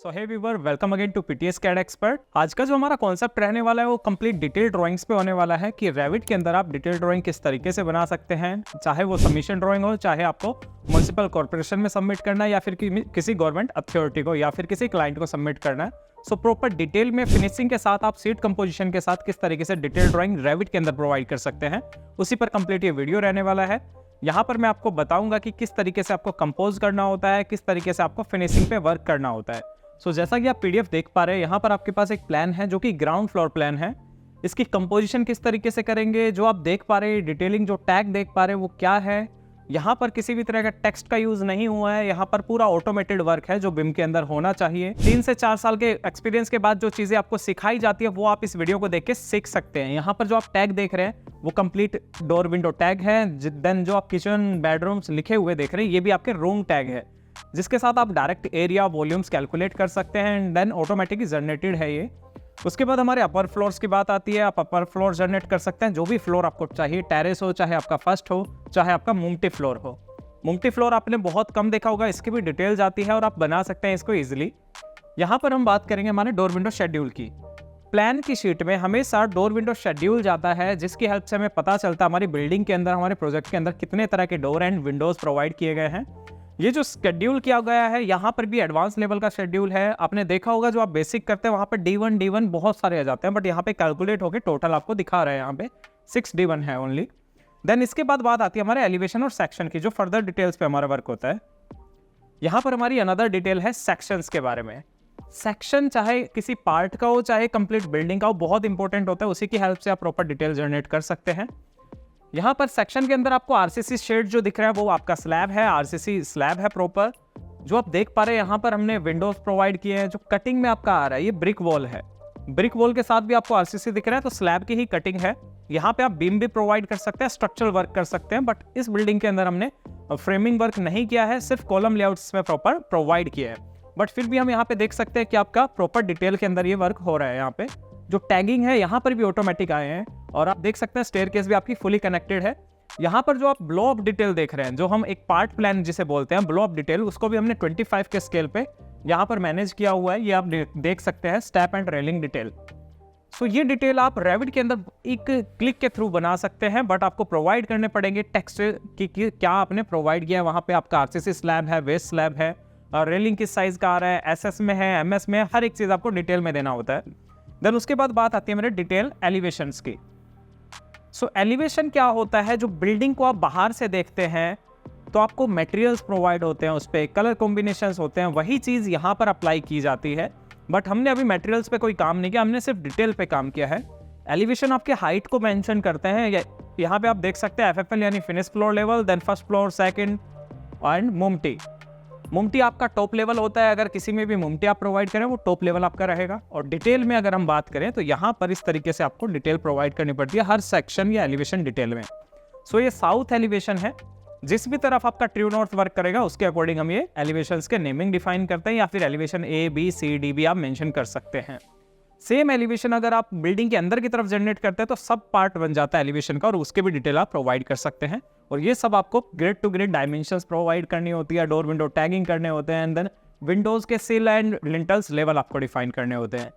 So hey viewer, welcome again to PTS CAD expert. आज का जो हमारा कॉन्सेप्ट रहने वाला है वो कंप्लीट डिटेल ड्राइंग्स पे होने वाला है कि रेविट के अंदर आप डिटेल ड्राइंग किस तरीके से बना सकते हैं, चाहे वो सबमिशन ड्राइंग हो, चाहे आपको म्युनिसिपल कॉर्पोरेशन में सबमिट करना है या फिर किसी गवर्नमेंट अथॉरिटी को या फिर किसी क्लाइंट को सबमिट करना है। सो प्रॉपर डिटेल में फिनिशिंग के साथ आप सीट कंपोजिशन के साथ किस तरीके से डिटेल ड्राइंग रेविट के अंदर प्रोवाइड कर सकते हैं, उसी पर कंप्लीट ये वीडियो रहने वाला है। यहाँ पर मैं आपको बताऊंगा कि किस तरीके से आपको कंपोज करना होता है, किस तरीके से आपको फिनिशिंग पे वर्क करना होता है। सो जैसा कि आप पीडीएफ देख पा रहे हैं, यहाँ पर आपके पास एक प्लान है जो कि ग्राउंड फ्लोर प्लान है। इसकी कंपोजिशन किस तरीके से करेंगे, जो आप देख पा रहे हैं डिटेलिंग, जो टैग देख पा रहे हैं वो क्या है। यहाँ पर किसी भी तरह का टेक्स्ट का यूज नहीं हुआ है, यहाँ पर पूरा ऑटोमेटेड वर्क है जो बिम के अंदर होना चाहिए। 3 से 4 साल के एक्सपीरियंस के बाद जो चीजें आपको सिखाई जाती है वो आप इस वीडियो को देख के सीख सकते हैं। यहाँ पर जो आप टैग देख रहे हैं वो कंप्लीट डोर विंडो टैग है। देन जो आप किचन बेडरूम्स लिखे हुए देख रहे हैं ये भी आपके रूम टैग है, जिसके साथ आप डायरेक्ट एरिया वॉल्यूम्स कैलकुलेट कर सकते हैं एंड देन ऑटोमेटिकली जनरेटेड है ये। उसके बाद हमारे अपर फ्लोर्स की बात आती है। आप अपर फ्लोर जनरेट कर सकते हैं, जो भी फ्लोर आपको चाहिए, टेरेस हो, चाहे आपका फर्स्ट हो, चाहे आपका मुमटी फ्लोर हो। मुमटी फ्लोर आपने बहुत कम देखा होगा, इसकी भी डिटेल्स आती है और आप बना सकते हैं इसको इजीली। यहाँ पर हम बात करेंगे हमारे डोर विंडो शेड्यूल की। प्लान की शीट में हमेशा डोर विंडो शेड्यूल जाता है, जिसकी हेल्प से हमें पता चलता है हमारी बिल्डिंग के अंदर, हमारे प्रोजेक्ट के अंदर कितने तरह के डोर एंड विंडोज प्रोवाइड किए गए हैं। ये जो शेड्यूल किया गया है यहाँ पर भी एडवांस लेवल का शेड्यूल है। आपने देखा होगा जो आप बेसिक करते हैं वहाँ पर D1 बहुत सारे आ जाते हैं, बट यहाँ पे कैलकुलेट होकर टोटल आपको दिखा रहे हैं, यहाँ पे 6 D1 है ओनली। देन इसके बाद बात आती है हमारे एलिवेशन और सेक्शन की, जो फर्दर डिटेल्स पे हमारा वर्क होता है। यहाँ पर हमारी अनदर डिटेल है सेक्शंस के बारे में। सेक्शन चाहे किसी पार्ट का हो, चाहे कंप्लीट बिल्डिंग का हो, बहुत इंपॉर्टेंट होता है। उसी की हेल्प से आप प्रॉपर डिटेल जनरेट कर सकते हैं। यहाँ पर सेक्शन के अंदर आपको आरसीसी शेड जो दिख रहा है वो आपका स्लैब है, आरसीसी स्लैब है प्रॉपर। जो आप देख पा रहे हैं यहाँ पर हमने विंडोज प्रोवाइड किए हैं। जो कटिंग में आपका आ रहा है ये ब्रिक वॉल है, ब्रिक वॉल के साथ भी आपको आरसीसी दिख रहा है, तो स्लैब की ही कटिंग है। यहाँ पे आप बीम भी प्रोवाइड कर सकते हैं, स्ट्रक्चरल वर्क कर सकते हैं, बट इस बिल्डिंग के अंदर हमने फ्रेमिंग वर्क नहीं किया है, सिर्फ कॉलम लेआउट्स में प्रॉपर प्रोवाइड किया है। बट फिर भी हम यहाँ पे देख सकते हैं कि आपका प्रॉपर डिटेल के अंदर ये वर्क हो रहा है। यहाँ पे जो टैगिंग है यहाँ पर भी ऑटोमेटिक आए हैं और आप देख सकते हैं स्टेयरकेस भी आपकी फुली कनेक्टेड है। यहाँ पर जो आप ब्लो अप डिटेल देख रहे हैं, जो हम एक पार्ट प्लान जिसे बोलते हैं ब्लो अप डिटेल, उसको भी हमने 25 के स्केल पे यहाँ पर मैनेज किया हुआ है। ये आप देख सकते हैं स्टेप एंड रेलिंग डिटेल। सो ये डिटेल आप रेविट के अंदर एक क्लिक के थ्रू बना सकते हैं, बट आपको प्रोवाइड करने पड़ेंगे टेक्स्ट की क्या आपने प्रोवाइड किया है। वहाँ पे आपका आरसीसी स्लैब है, वेस्ट स्लैब है, और रेलिंग किस साइज का आ रहा है, एसएस में है, एमएस में है, हर एक चीज आपको डिटेल में देना होता है। देन उसके बाद बात आती है मेरे डिटेल एलिवेशंस की। सो एलिवेशन क्या होता है, जो बिल्डिंग को आप बाहर से देखते हैं तो आपको मटेरियल्स प्रोवाइड होते हैं, उस पर कलर कॉम्बिनेशंस होते हैं, वही चीज़ यहाँ पर अप्लाई की जाती है। बट हमने अभी मटेरियल्स पे कोई काम नहीं किया, हमने सिर्फ डिटेल पे काम किया है। एलिवेशन आपके हाइट को मेंशन करते हैं। यहाँ पे आप देख सकते हैं FFL यानी finish floor level, then first floor, second and मुमटी। मुमटी आपका टॉप लेवल होता है, अगर किसी में भी मुमटी आप प्रोवाइड करें वो टॉप लेवल आपका रहेगा। और डिटेल में अगर हम बात करें तो यहाँ पर इस तरीके से आपको डिटेल प्रोवाइड करनी पड़ती है हर सेक्शन या एलिवेशन डिटेल में। सो ये साउथ एलिवेशन है, जिस भी तरफ आपका ट्रू नॉर्थ वर्क करेगा उसके अकॉर्डिंग हम ये एलिवेशंस के नेमिंग डिफाइन करते हैं, या फिर elevation A, B, C, D भी आप मेंशन कर सकते हैं। सेम एलिवेशन अगर आप बिल्डिंग के अंदर की तरफ जनरेट करते हैं तो सब पार्ट बन जाता है एलिवेशन का, और उसके भी डिटेल आप प्रोवाइड कर सकते हैं। और ये सब आपको grid to grid dimensions provide करनी होती है, डोर विंडो टैगिंग करने होते हैं, एंड देन विंडोज के सिल एंड लिंटल्स लेवल आपको डिफाइन करने होते हैं।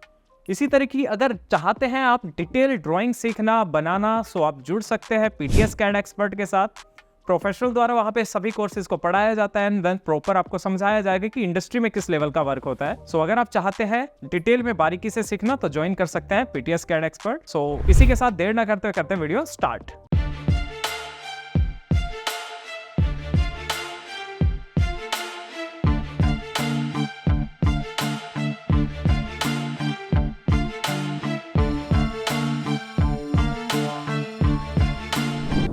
इसी तरह की अगर चाहते हैं आप डिटेल ड्राइंग सीखना, बनाना, सो आप जुड़ सकते हैं पीटीएस कैड एक्सपर्ट के साथ। प्रोफेशनल द्वारा वहाँ पे सभी कोर्सेज को पढ़ाया जाता है एंड देन प्रॉपर आपको समझाया जाएगा कि इंडस्ट्री में किस लेवल का वर्क होता है। सो अगर आप चाहते हैं डिटेल में बारीकी से सीखना तो ज्वाइन कर सकते हैं पीटीएस कैड एक्सपर्ट। सो इसी के साथ देर ना करते हुए करते हैं वीडियो स्टार्ट।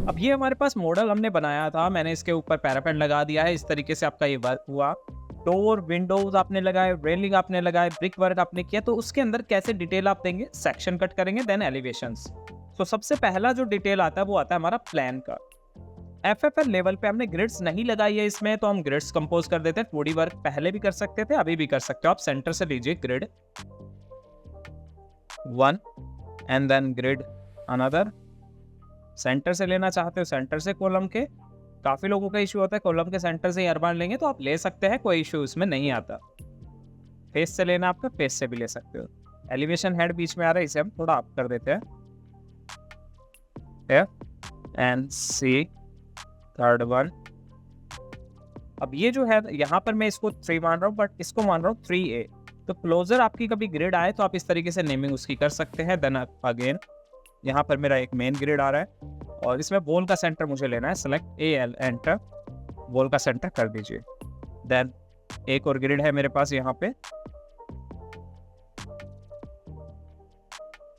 अब ये हमारे पास मॉडल हमने बनाया था, मैंने इसके ऊपर पैरापेट लगा दिया है। इस तरीके से आपका ये वर्क हुआ। डोर विंडोज आपने लगाए, रेलिंग आपने लगाए, ब्रिक वर्क आपने किया, तो उसके अंदर कैसे डिटेल आप देंगे, सेक्शन कट करेंगे, देन एलिवेशंस। तो सबसे पहला जो डिटेल आता है वो आता है हमारा प्लान का। FFL लेवल पे हमने ग्रिड्स नहीं लगाई है इसमें, तो हम ग्रिड्स कंपोज कर देते हैं। 2D वर्क पहले भी कर सकते थे, अभी भी कर सकते हो। आप सेंटर से लीजिए grid 1 and then grid another. Centre से लेना चाहते हो सेंटर से कॉलम के, काफी लोगों का इश्यू होता है कॉलम के सेंटर से हर बार लेंगे, तो आप ले सकते हैं, कोई इश्यू इसमें नहीं आता। फेस से लेना आपका, फेस से भी ले सकते हो। एलिवेशन हेड बीच में आ रहा है, इसे हम थोड़ा अप कर देते हैं। And see third one. अब ये जो है यहाँ पर मैं इसको 3 मान रहा हूँ, बट इसको मान रहा हूँ 3A। तो क्लोजर आपकी कभी ग्रिड आए तो आप इस तरीके से नेमिंग उसकी कर सकते हैं। देन अगेन यहाँ पर मेरा एक मेन ग्रिड आ रहा है और इसमें बॉल का सेंटर मुझे लेना है। सेलेक्ट AL, एंटर, बॉल का सेंटर कर दीजिए। देन एक और ग्रिड है मेरे पास यहाँ पे,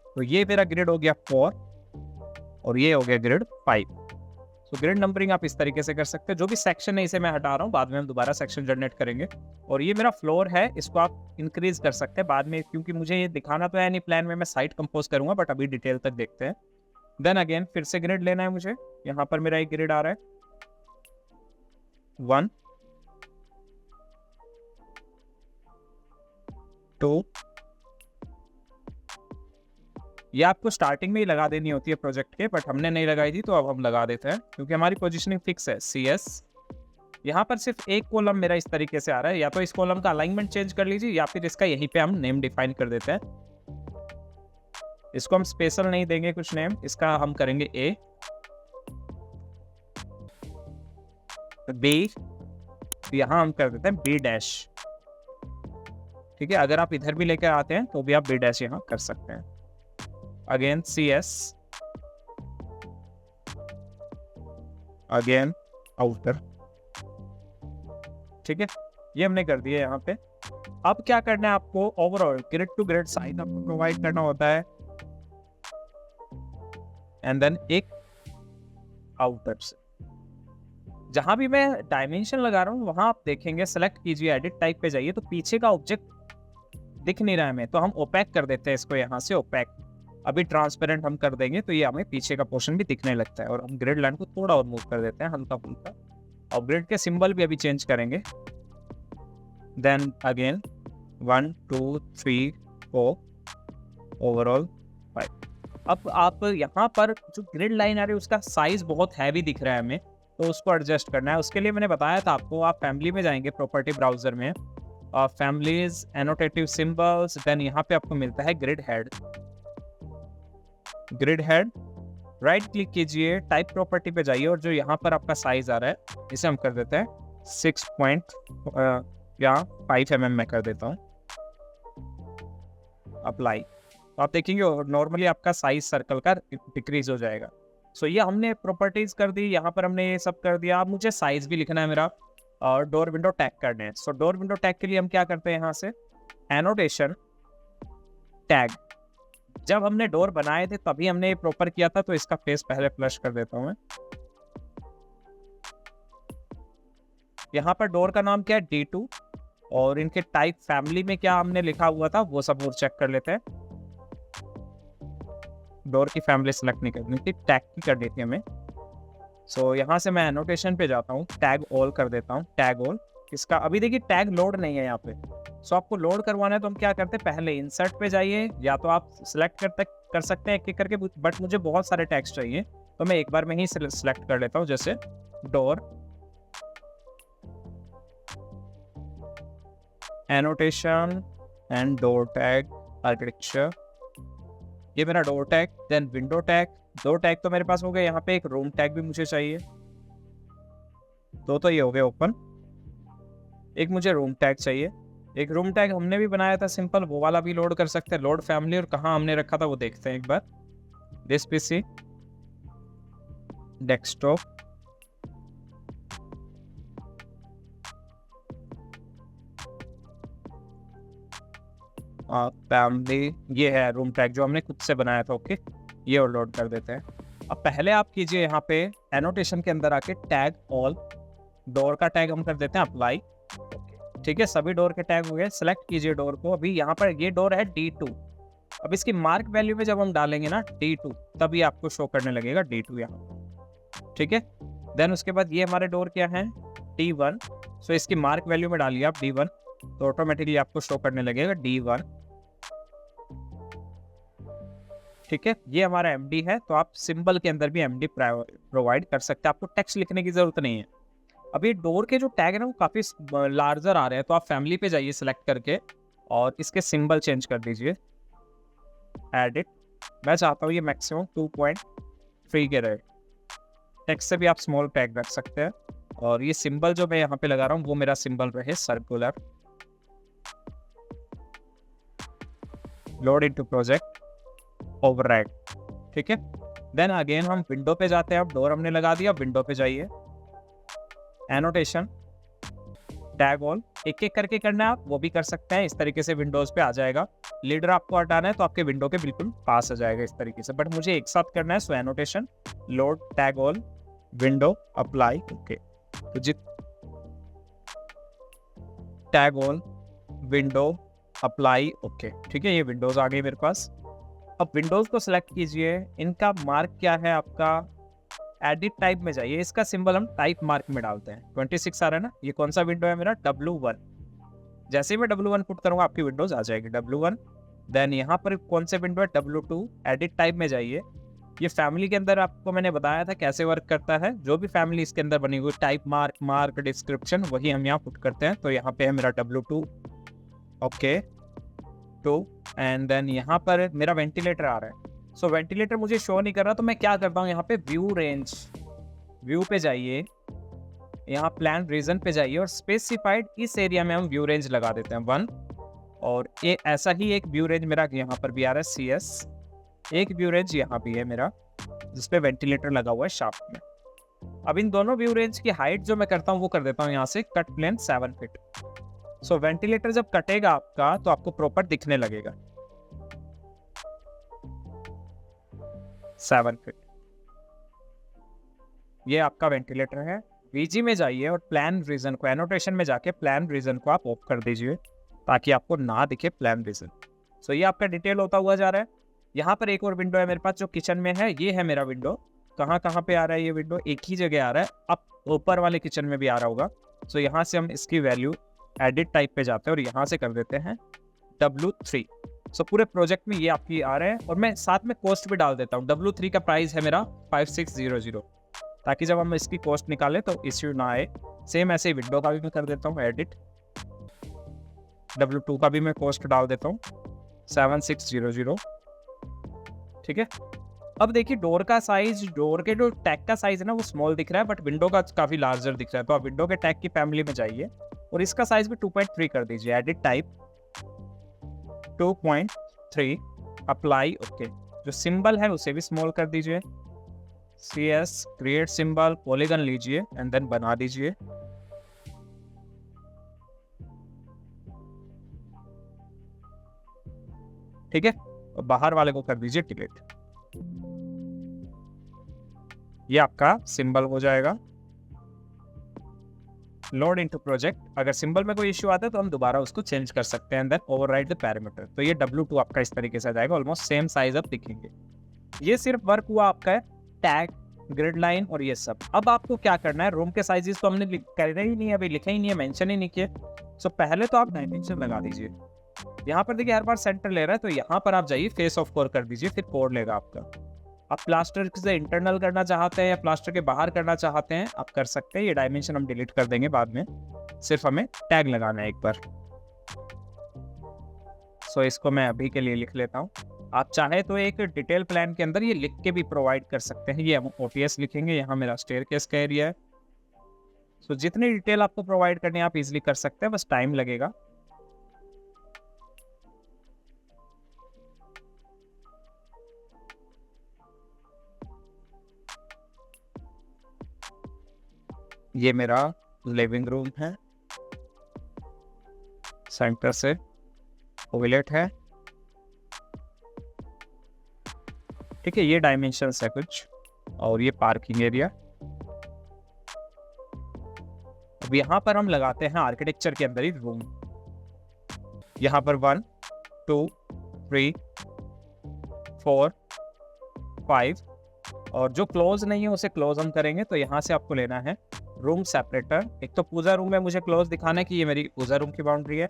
तो ये मेरा ग्रिड हो गया 4 और ये हो गया ग्रिड 5। तो ग्रिड नंबरिंग आप इस तरीके से कर सकते हैं। जो भी सेक्शन है इसे मैं हटा रहा हूँ, बाद में हम दोबारा सेक्शन जनरेट करेंगे। और ये मेरा फ्लोर है, इसको आप इंक्रीज कर सकते हैं बाद में, क्योंकि मुझे ये दिखाना तो है नहीं प्लान में, मैं साइट कंपोज करूंगा, बट अभी डिटेल तक देखते हैं। देन अगेन फिर से ग्रिड लेना है मुझे। यहाँ पर मेरा एक ग्रिड आ रहा है 1 2। ये आपको स्टार्टिंग में ही लगा देनी होती है प्रोजेक्ट के, बट हमने नहीं लगाई थी तो अब हम लगा देते हैं क्योंकि हमारी पोजीशनिंग फिक्स है। CS यहाँ पर सिर्फ एक कॉलम मेरा इस तरीके से आ रहा है, या तो इस कॉलम का अलाइनमेंट चेंज कर लीजिए या फिर इसका यहीं पे हम नेम डिफाइन कर देते हैं। इसको हम स्पेशल नहीं देंगे कुछ नेम, इसका हम करेंगे A B, यहाँ हम कर देते हैं B'। ठीक है, अगर आप इधर भी लेकर आते हैं तो भी आप B' यहाँ कर सकते हैं। Again CS, again outer. ठीक है, ये हमने कर दिया यहाँ पे। अब क्या करना है आपको, overall grid to grid size आपको प्रोवाइड करना होता है, एंड देन एक आउटर से। जहां भी मैं डायमेंशन लगा रहा हूँ वहां आप देखेंगे, सेलेक्ट कीजिए, एडिट टाइप पे जाइए, तो पीछे का ऑब्जेक्ट दिख नहीं रहा है हमें, तो हम ओपैक कर देते हैं इसको यहाँ से, ओपैक। अभी ट्रांसपेरेंट हम कर देंगे तो ये हमें पीछे का पोर्शन भी दिखने लगता है। और हम ग्रिड लाइन को थोड़ा और मूव कर देते हैं हल्का फुल्का, और ग्रिड के सिंबल भी अभी चेंज करेंगे। Then again 1 2 3 4 overall 5। अब आप यहाँ पर जो ग्रिड लाइन आ रही है उसका साइज बहुत हैवी दिख रहा है हमें, तो उसको एडजस्ट करना है। उसके लिए मैंने बताया था आपको, आप फैमिली में जाएंगे प्रॉपर्टी ब्राउजर में, फैमिलीज, एनोटेटिव सिंबल्स, देन यहाँ पे आपको मिलता है grid head. Grid head right click कीजिए, टाइप प्रॉपर्टी पे जाइए, और जो यहाँ पर आपका साइज आ रहा है इसे हम कर देते हैं 6 या 5 mm में कर देता हूँ। अप्लाई, तो आप देखेंगे नॉर्मली आपका साइज सर्कल का डिक्रीज हो जाएगा। सो ये हमने प्रॉपर्टीज कर दी, यहाँ पर हमने ये सब कर दिया। अब मुझे साइज भी लिखना है मेरा, और डोर विंडो टैग करने हैं। सो डोर विंडो टैग के लिए हम क्या करते हैं, यहाँ से एनोटेशन टैग। जब हमने डोर बनाए थे तभी हमने ये प्रॉपर किया था, तो इसका फेस पहले फ्लश कर देता हूं मैं। यहाँ पर डोर का नाम क्या है, D2, और इनके टाइप फैमिली में क्या हमने लिखा हुआ था वो सब और चेक कर लेते हैं। डोर की फैमिली सेलेक्ट नहीं करनी थी, टैग की कर देती है हमें। सो यहाँ से मैं एनोटेशन पे जाता हूँ, टैग ऑल कर देता हूँ, टैग ऑल। इसका अभी देखिए टैग लोड नहीं है यहाँ पे। सो आपको लोड करवाना है तो हम क्या करते हैं, पहले इंसर्ट पे जाइए, या तो आप सिलेक्ट कर सकते हैं एक करके, बट मुझे बहुत सारे टैग्स चाहिए तो मैं एक बार में ही सिलेक्ट कर लेता हूँ, जैसे door, annotation and door tag architecture. ये मेरा door tag. Then window tag, 2 tag तो मेरे पास हो गए। यहाँ पे एक रूम टैग भी मुझे चाहिए, 2 तो ये हो गए ओपन। एक मुझे रूम टैग चाहिए, एक रूम टैग हमने भी बनाया था सिंपल, वो वाला भी लोड कर सकते हैं। लोड फैमिली, और कहाँ हमने रखा था वो देखते हैं एक बार। दिस पीसी, डेस्कटॉप, फैमिली, ये है रूम टैग जो हमने खुद से बनाया था। ओके, ये और लोड कर देते हैं। अब पहले आप कीजिए यहाँ पे एनोटेशन के अंदर आके टैग ऑल, डोर का टैग हम कर देते हैं अप्लाई। ठीक है, सभी डोर के टैग हो गए। सेलेक्ट कीजिए डोर को। अभी यहाँ पर ये डोर है D2। अब इसकी मार्क वैल्यू में जब हम डालेंगे ना D2, तभी आपको शो करने लगेगा D2 यहाँ। ठीक है, देन उसके बाद ये हमारे डोर क्या है, D1। सो इसकी मार्क वैल्यू में डालिए आप D1, तो ऑटोमेटिकली आपको शो करने लगेगा D1। ठीक है, ये हमारा MD है, तो आप सिंबल के अंदर भी MD प्रोवाइड कर सकते हैं, आपको टेक्स्ट लिखने की जरूरत नहीं है। अब ये डोर के जो टैग है ना वो काफी लार्जर आ रहे हैं, तो आप फैमिली पे जाइए सिलेक्ट करके, और इसके सिंबल चेंज कर दीजिए, एडिट। मैं चाहता हूँ ये मैक्सिमम 2.3 के रहे। टेक्स्ट से भी आप स्मॉल टैग रख सकते हैं। और ये सिंबल जो मैं यहाँ पे लगा रहा हूँ वो मेरा सिंबल रहे circular. Load into project, override. ठीक है, देन अगेन हम विंडो पे जाते हैं। अब डोर हमने लगा दिया, विंडो पे जाइए, एनोटेशन, टैग ऑल, एक एक करके करना है आप, वो भी कर सकते हैं। इस तरीके से विंडोज पे आ जाएगा। लीडर आपको हटाना है तो आपके विंडो के बिल्कुल पास आ जाएगा इस तरीके से, बट मुझे एक साथ करना है। So annotation, load, tag all, window, apply, okay. तो tag all, window, apply, okay. ठीक है, ये विंडोज आ गई मेरे पास। अब विंडोज को सिलेक्ट कीजिए। इनका मार्क क्या है आपका, एडिट टाइप में जाइए, इसका सिंबल हम टाइप मार्क में डालते हैं। 26 आ रहा है ना, ये कौन सा विंडो है मेरा, W1। जैसे ही मैं W1 पुट करूंगा आपकी विंडोज आ जाएगी, W1। देन यहाँ पर कौन से विंडो है, W2। एडिट टाइप में जाइए। ये फैमिली के अंदर आपको मैंने बताया था कैसे वर्क करता है। जो भी फैमिली इसके अंदर बनी हुई, टाइप मार्क, मार्क, डिस्क्रिप्शन, वही हम यहाँ पुट करते हैं। तो यहाँ पे है मेरा W2, ओके 2। एंड देन यहाँ पर मेरा वेंटिलेटर आ रहा है। सो वेंटिलेटर मुझे शो नहीं कर रहा, तो मैं क्या करता हूँ, यहाँ पे व्यू रेंज, व्यू पे जाइए, यहाँ प्लान रीजन पे जाइए और स्पेसिफाइड इस एरिया में हम व्यू रेंज लगा देते हैं 1। और ये ऐसा ही एक व्यू रेंज मेरा यहाँ पर भी आ रहा है CS। एक व्यू रेंज यहाँ भी है मेरा जिसपे वेंटिलेटर लगा हुआ है शाफ्ट में। अब इन दोनों व्यू रेंज की हाइट जो मैं करता हूँ वो कर देता हूँ यहाँ से कट प्लेन 7 फीट। सो वेंटिलेटर जब कटेगा आपका तो आपको प्रॉपर दिखने लगेगा 7 फीट। ये आपका वेंटिलेटर है। VG में जाइए और प्लान रीजन को, एनोटेशन में जाके प्लान रीजन को आप ऑफ कर दीजिए ताकि आपको ना दिखे प्लान रीजन। सो ये आपका डिटेल होता हुआ जा रहा है। यहाँ पर एक और विंडो है मेरे पास जो किचन में है। ये है मेरा विंडो। कहाँ कहाँ पे आ रहा है ये विंडो, एक ही जगह आ रहा है। अब ऊपर वाले किचन में भी आ रहा होगा। सो यहाँ से हम इसकी वैल्यू एडिट टाइप पे जाते हैं और यहाँ से कर देते हैं W3। सो पूरे प्रोजेक्ट में ये आपकी आ रहा है। और मैं साथ में कॉस्ट भी डाल देता हूँ। W3 का प्राइस है मेरा 5600, ताकि जब हम इसकी कॉस्ट निकालें तो इश्यू ना आए। सेम ऐसे ही विंडो का भी मैं कर देता हूँ एडिट, W2 का भी मैं कॉस्ट डाल देता हूँ 7600। ठीक है, अब देखिए डोर का साइज, डोर के जो टैग का साइज है ना वो स्मॉल दिख रहा है, बट विंडो का काफी लार्जर दिख रहा है। तो आप विंडो के टैग की फैमिली में जाइए और इसका साइज भी 2.3 कर दीजिए। Edit type 2.3, apply, okay. जो सिंबल है उसे भी स्मॉल कर दीजिए, CS, क्रिएट सिंबल, पॉलीगन लीजिए एंड देन बना दीजिए। ठीक है, और बाहर वाले को कर दीजिए डिलीट। ये आपका सिंबल हो जाएगा। लोड इनटू प्रोजेक्ट, अगर सिंबल में कोई इश्यू आता है तो हम दोबारा उसको चेंज कर सकते हैं। Then override the parameter. तो ये W2 आपका इस तरीके से आ जाएगा, ऑलमोस्ट सेम साइज अब दिखेंगे। ये सिर्फ वर्क हुआ आपका है टैग, ग्रिड लाइन और ये सब। अब आपको क्या करना है, रूम के साइजेस तो हमने करे ही नहीं है, अभी लिखे ही नहीं है, मेंशन ही नहीं किए। सो पहले तो आप डायमेंशन लगा दीजिए। यहाँ पर देखिए हर बार सेंटर ले रहा है, तो यहाँ पर आप जाइए फेस ऑफ कोर कर दीजिए, फिर कोर लेगा आपका। आप प्लास्टर से इंटरनल करना चाहते हैं या प्लास्टर के बाहर करना चाहते हैं आप कर सकते हैं। ये डायमेंशन हम डिलीट कर देंगे बाद में, सिर्फ हमें टैग लगाना है एक बार। सो इसको मैं अभी के लिए लिख लेता हूँ। आप चाहे तो एक डिटेल प्लान के अंदर ये लिख के भी प्रोवाइड कर सकते हैं। ये हम OTS लिखेंगे, यहाँ मेरा स्टेयरकेस का एरिया है। सो जितनी डिटेल आपको प्रोवाइड करनी है आप इजिली कर सकते हैं, बस टाइम लगेगा। ये मेरा लिविंग रूम है, सेंटर से टॉयलेट है। ठीक है, ये डायमेंशंस है कुछ, और ये पार्किंग एरिया। अब यहाँ पर हम लगाते हैं आर्किटेक्चर के अंदर ही रूम। यहाँ पर 1 2 3 4 5, और जो क्लोज नहीं है उसे क्लोज हम करेंगे। तो यहाँ से आपको लेना है रूम सेपरेटर। एक तो पूजा रूम में मुझे क्लोज दिखाना है कि ये मेरी पूजा रूम की बाउंड्री है,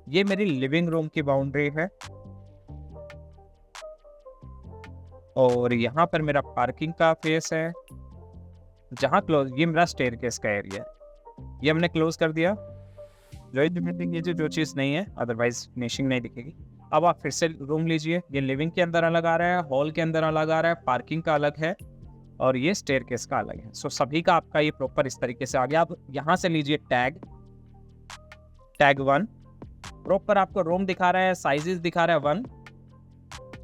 ये मेरी लिविंग रूम की बाउंड्री है, और यहाँ पर मेरा पार्किंग का फेस है। जहाँ क्लोज, ये मेरा स्टेयरकेस का एरिया है, ये हमने क्लोज कर दिया। जो डिपेंडिंग कीजिए जो चीज़ नहीं है, अदरवाइज फिनिशिंग नहीं दिखेगी। अब आप फिर से रूम लीजिए। ये लिविंग के अंदर अलग आ रहा है, हॉल के अंदर अलग आ रहा है, पार्किंग का अलग है और ये स्टेयरकेस का अलग है। सो सभी का आपका ये प्रॉपर इस तरीके से आ गया। अब यहाँ से लीजिए टैग 1, प्रॉपर आपको रूम दिखा रहा है, साइजेस दिखा रहा है 1,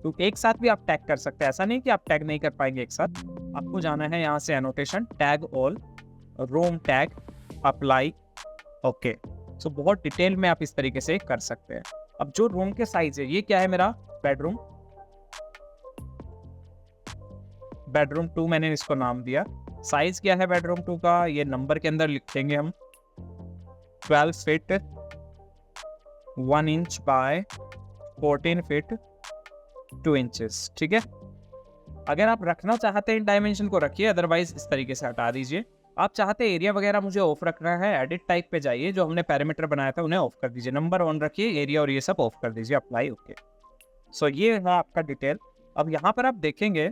तो एक साथ भी आप टैग कर सकते हैं। ऐसा नहीं कि आप टैग नहीं कर पाएंगे एक साथ। आपको जाना है यहाँ से annotation, tag all, room tag, apply, okay. So बहुत डिटेल में आप इस तरीके से कर सकते हैं। अब जो रूम के साइज है, ये क्या है मेरा बेडरूम 2 मैंने इसको नाम दिया। साइज क्या है बेडरूम 2 का, ये नंबर के अंदर लिखेंगे हम 12 feet 1 inch by 14 feet 2 inches, ठीक है। अगर आप रखना चाहते हैं डायमेंशन को रखिए, अदरवाइज इस तरीके से हटा दीजिए। आप चाहते हैं एरिया वगैरह मुझे ऑफ रखना है, एडिट टाइप पे जाइए, जो हमने पैरामीटर बनाया था उन्हें ऑफ कर दीजिए, नंबर ऑन रखिए, एरिया और ये सब ऑफ कर दीजिए, अप्लाई, ओके। सो ये है आपका डिटेल। अब यहाँ पर आप देखेंगे,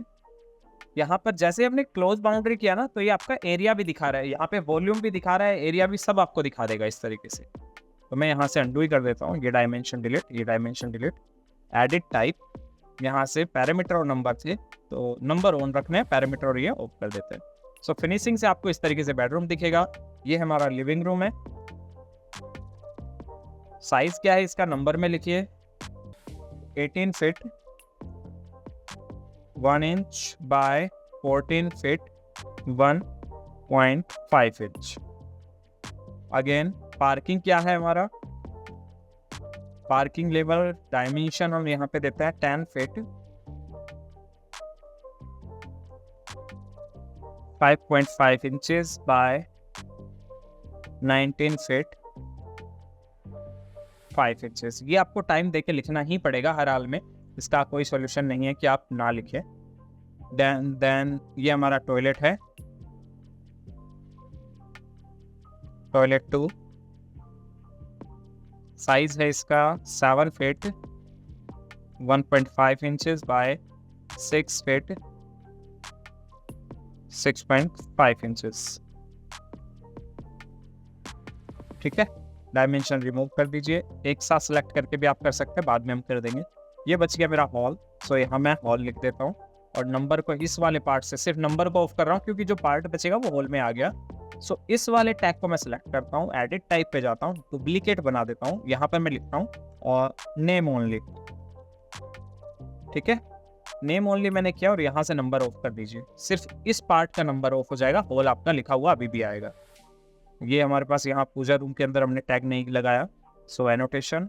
यहाँ पर जैसे हमने क्लोज बाउंड्री किया ना, तो ये आपका एरिया भी दिखा रहा है, यहाँ पे वॉल्यूम भी दिखा रहा है, एरिया भी सब आपको दिखा देगा इस तरीके से। तो मैं यहाँ से अंडू ही कर देता हूँ, ये डायमेंशन डिलीट, ये डायमेंशन डिलीट, एडिट टाइप, यहाँ से पैरामीटर और नंबर थे तो नंबर ऑन रखने हैं, पैरामीटर और ये ऑफ कर देते हैं। सो फिनिशिंग से आपको इस तरीके से बेडरूम दिखेगा। ये हमारा लिविंग रूम है। साइज क्या है इसका, नंबर में लिखिए 18 feet 1 inch by 14 feet 1.5 inch. Again parking क्या है हमारा, पार्किंग लेवल डायमेंशन हम यहाँ पे देते हैं 10 feet 5.5 inches bye 19 feet 5 inches. ये आपको टाइम देके लिखना ही पड़ेगा हर हाल में, इसका कोई सॉल्यूशन नहीं है कि आप ना लिखें। देन ये हमारा टॉयलेट है, टॉयलेट 2, साइज है इसका 7 feet 1.5 inches bye 6 feet 6.5 inches, ठीक है। डायमेंशन रिमूव कर दीजिए, एक साथ सेलेक्ट करके भी आप कर सकते हैं, बाद में हम कर देंगे। ये बच गया मेरा हॉल। सो यहाँ मैं हॉल लिख देता हूँ और नंबर को इस वाले पार्ट से, सिर्फ नंबर को ऑफ कर रहा हूँ क्योंकि जो पार्ट बचेगा वो हॉल में आ गया। सो इस वाले टैग को मैं सिलेक्ट करता हूँ, एडिट टाइप पे जाता हूँ, डुप्लीकेट बना देता हूँ, यहाँ पर मैं लिखता हूँ और नेम ओनली, ठीक है। नेम ओनली मैंने किया और यहाँ से नंबर ऑफ कर दीजिए, सिर्फ इस पार्ट का नंबर ऑफ हो जाएगा, हॉल आपका लिखा हुआ अभी भी आएगा। ये हमारे पास यहाँ पूजा रूम के अंदर हमने टैग नहीं लगाया। सो एनोटेशन,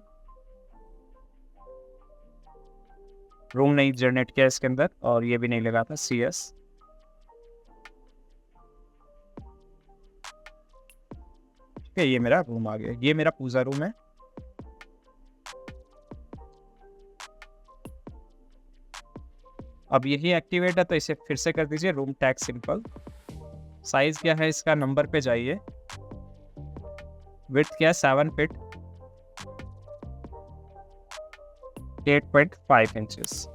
रूम नहीं जनरेट किया इसके अंदर और ये भी नहीं लगा था CS। ठीक है, ये मेरा रूम आ गया, ये मेरा पूजा रूम है। अब यही एक्टिवेट है तो इसे फिर से कर दीजिए, रूम टैग सिंपल। साइज क्या है इसका, नंबर पे जाइए, विड्थ क्या है 7 feet 8.5 inches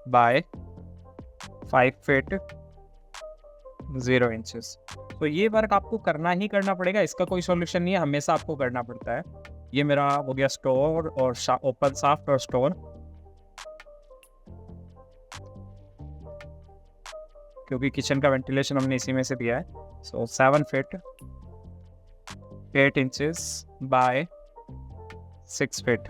bye 5 feet 0 inches. तो ये वर्क आपको करना ही करना पड़ेगा, इसका कोई सॉल्यूशन नहीं है, हमेशा आपको करना पड़ता है। ये मेरा हो गया स्टोर और ओपन शाफ्ट और स्टोर, क्योंकि किचन का वेंटिलेशन हमने इसी में से दिया है। सो 7 फीट 8 इंचेस बाय 6 फीट।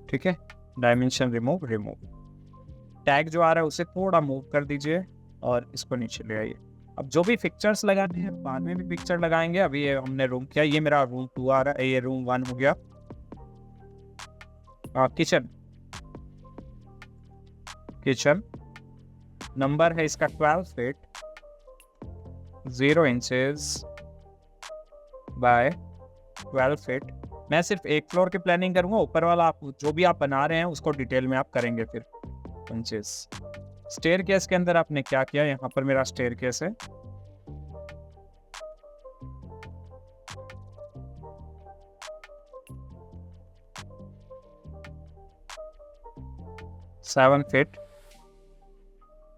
ठीक है, डायमेंशन रिमूव। टैग जो आ रहा है उसे थोड़ा मूव कर दीजिए और इसको नीचे ले आइए। अब जो भी पिक्चर्स लगाने हैं बाद में भी पिक्चर लगाएंगे। अभी ये हमने रूम किया, ये मेरा रूम 2 आ रहा है, ये रूम 1 हो गया। किचन नंबर है इसका 12 फीट 0 इंचेस बाय 12 फीट। मैं सिर्फ एक फ्लोर की प्लानिंग करूंगा, ऊपर वाला आप जो भी आप बना रहे हैं उसको डिटेल में आप करेंगे फिर। इंचेस स्टेयर केस के अंदर आपने क्या किया, यहाँ पर मेरा स्टेयर केस है, seven feet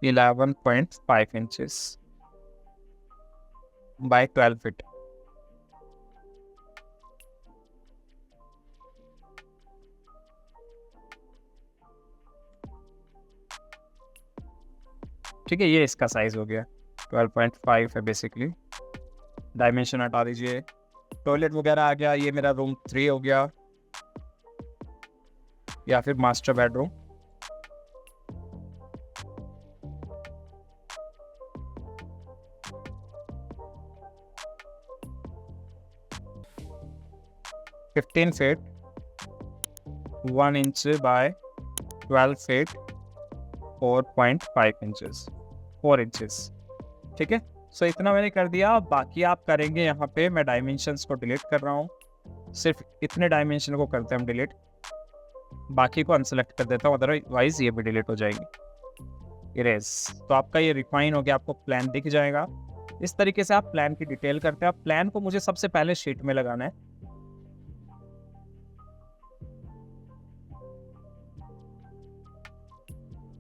11.5 inches bye 12 feet. ठीक है, ये इसका साइज हो गया 12.5 है बेसिकली। डायमेंशन हटा दीजिए। टॉयलेट वगैरह आ गया, ये मेरा रूम 3 हो गया या फिर master bedroom. Fifteen feet 1 inch by 12 feet 4.5 inches 4 inches. ठीक है, सो इतना मैंने कर दिया। बाकी आप करेंगे यहाँ पे, मैं डायमेंशंस को डिलीट कर रहा हूँ, सिर्फ इतने डायमेंशन को करते हैं हम डिलीट, बाकी को अनसेलेक्ट कर देता हूँ, अदरवाइज ये भी डिलीट हो जाएगी। इरेज। तो आपका ये रिफाइन हो गया, आपको प्लान दिख जाएगा। इस तरीके से आप प्लान की डिटेल करते हैं। आप प्लान को मुझे सबसे पहले शीट में लगाना है।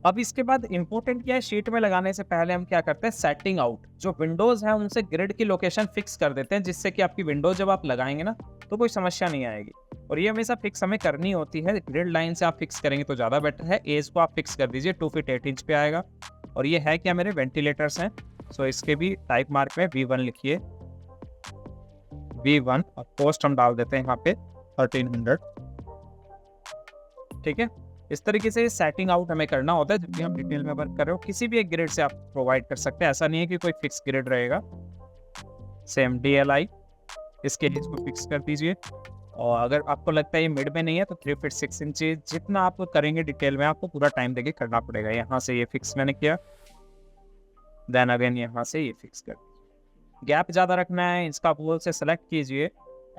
अब इसके बाद इंपॉर्टेंट क्या है, शीट में लगाने से पहले हम क्या करते हैं, सेटिंग आउट जो विंडोज है उनसे ग्रिड की लोकेशन फिक्स कर देते हैं, जिससे कि आपकी विंडोज जब आप लगाएंगे ना तो कोई समस्या नहीं आएगी। और ये हमेशा फिक्स हमें करनी होती है, ग्रिड लाइन से आप फिक्स करेंगे तो ज़्यादा बेटर है। एज को आप फिक्स कर दीजिए 2 फीट 8 इंच पे आएगा। और ये है क्या, मेरे वेंटिलेटर्स हैं, सो इसके भी टाइप मार्क में V1 लिखिए, V1, और पोस्ट हम डाल देते हैं यहाँ पे 1300। ठीक है, इस तरीके से सेटिंग आउट हमें करना होता है जब भी हम डिटेल में वर्क कर रहे हो। किसी भी एक ग्रिड से आप प्रोवाइड कर सकते हैं, ऐसा नहीं है कि कोई फिक्स ग्रिड रहेगा। सेम DLI, इसके लिए इसको फिक्स कर दीजिए। और अगर आपको लगता है ये मिड में नहीं है तो 3 फीट 6 इंच, जितना आप करेंगे डिटेल में आपको पूरा टाइम देके करना पड़ेगा। यहाँ से ये फिक्स मैंने किया, देन अगेन यहाँ से ये फिक्स कर। गैप ज़्यादा रखना है, इसका वॉल से सेलेक्ट कीजिए,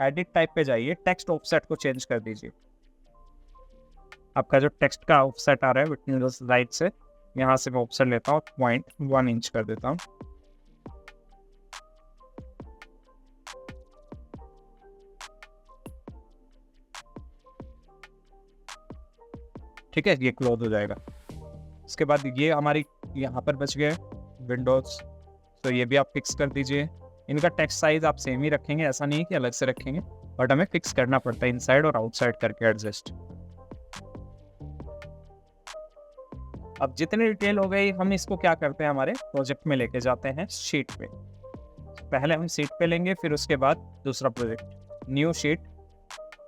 एडिट टाइप पे जाइए, टेक्स्ट ऑफसेट को चेंज कर दीजिए। आपका जो टेक्स्ट का ऑफसेट आ रहा है विटनेस राइट से, यहाँ से मैं ऑफसेट लेता हूँ 0.1 इंच कर देता हूँ। ठीक है, ये क्लोज हो जाएगा। उसके बाद ये हमारी यहाँ पर बच गए विंडोज, तो ये भी आप फिक्स कर दीजिए। इनका टेक्स्ट साइज आप सेम ही रखेंगे, ऐसा नहीं है कि अलग से रखेंगे, बट हमें फिक्स करना पड़ता है इनसाइड और आउटसाइड करके एडजस्ट। अब जितनी डिटेल हो गई, हम इसको क्या करते हैं, हमारे प्रोजेक्ट में लेके जाते हैं शीट पे। पहले हम शीट पे लेंगे, फिर उसके बाद दूसरा प्रोजेक्ट, न्यू शीट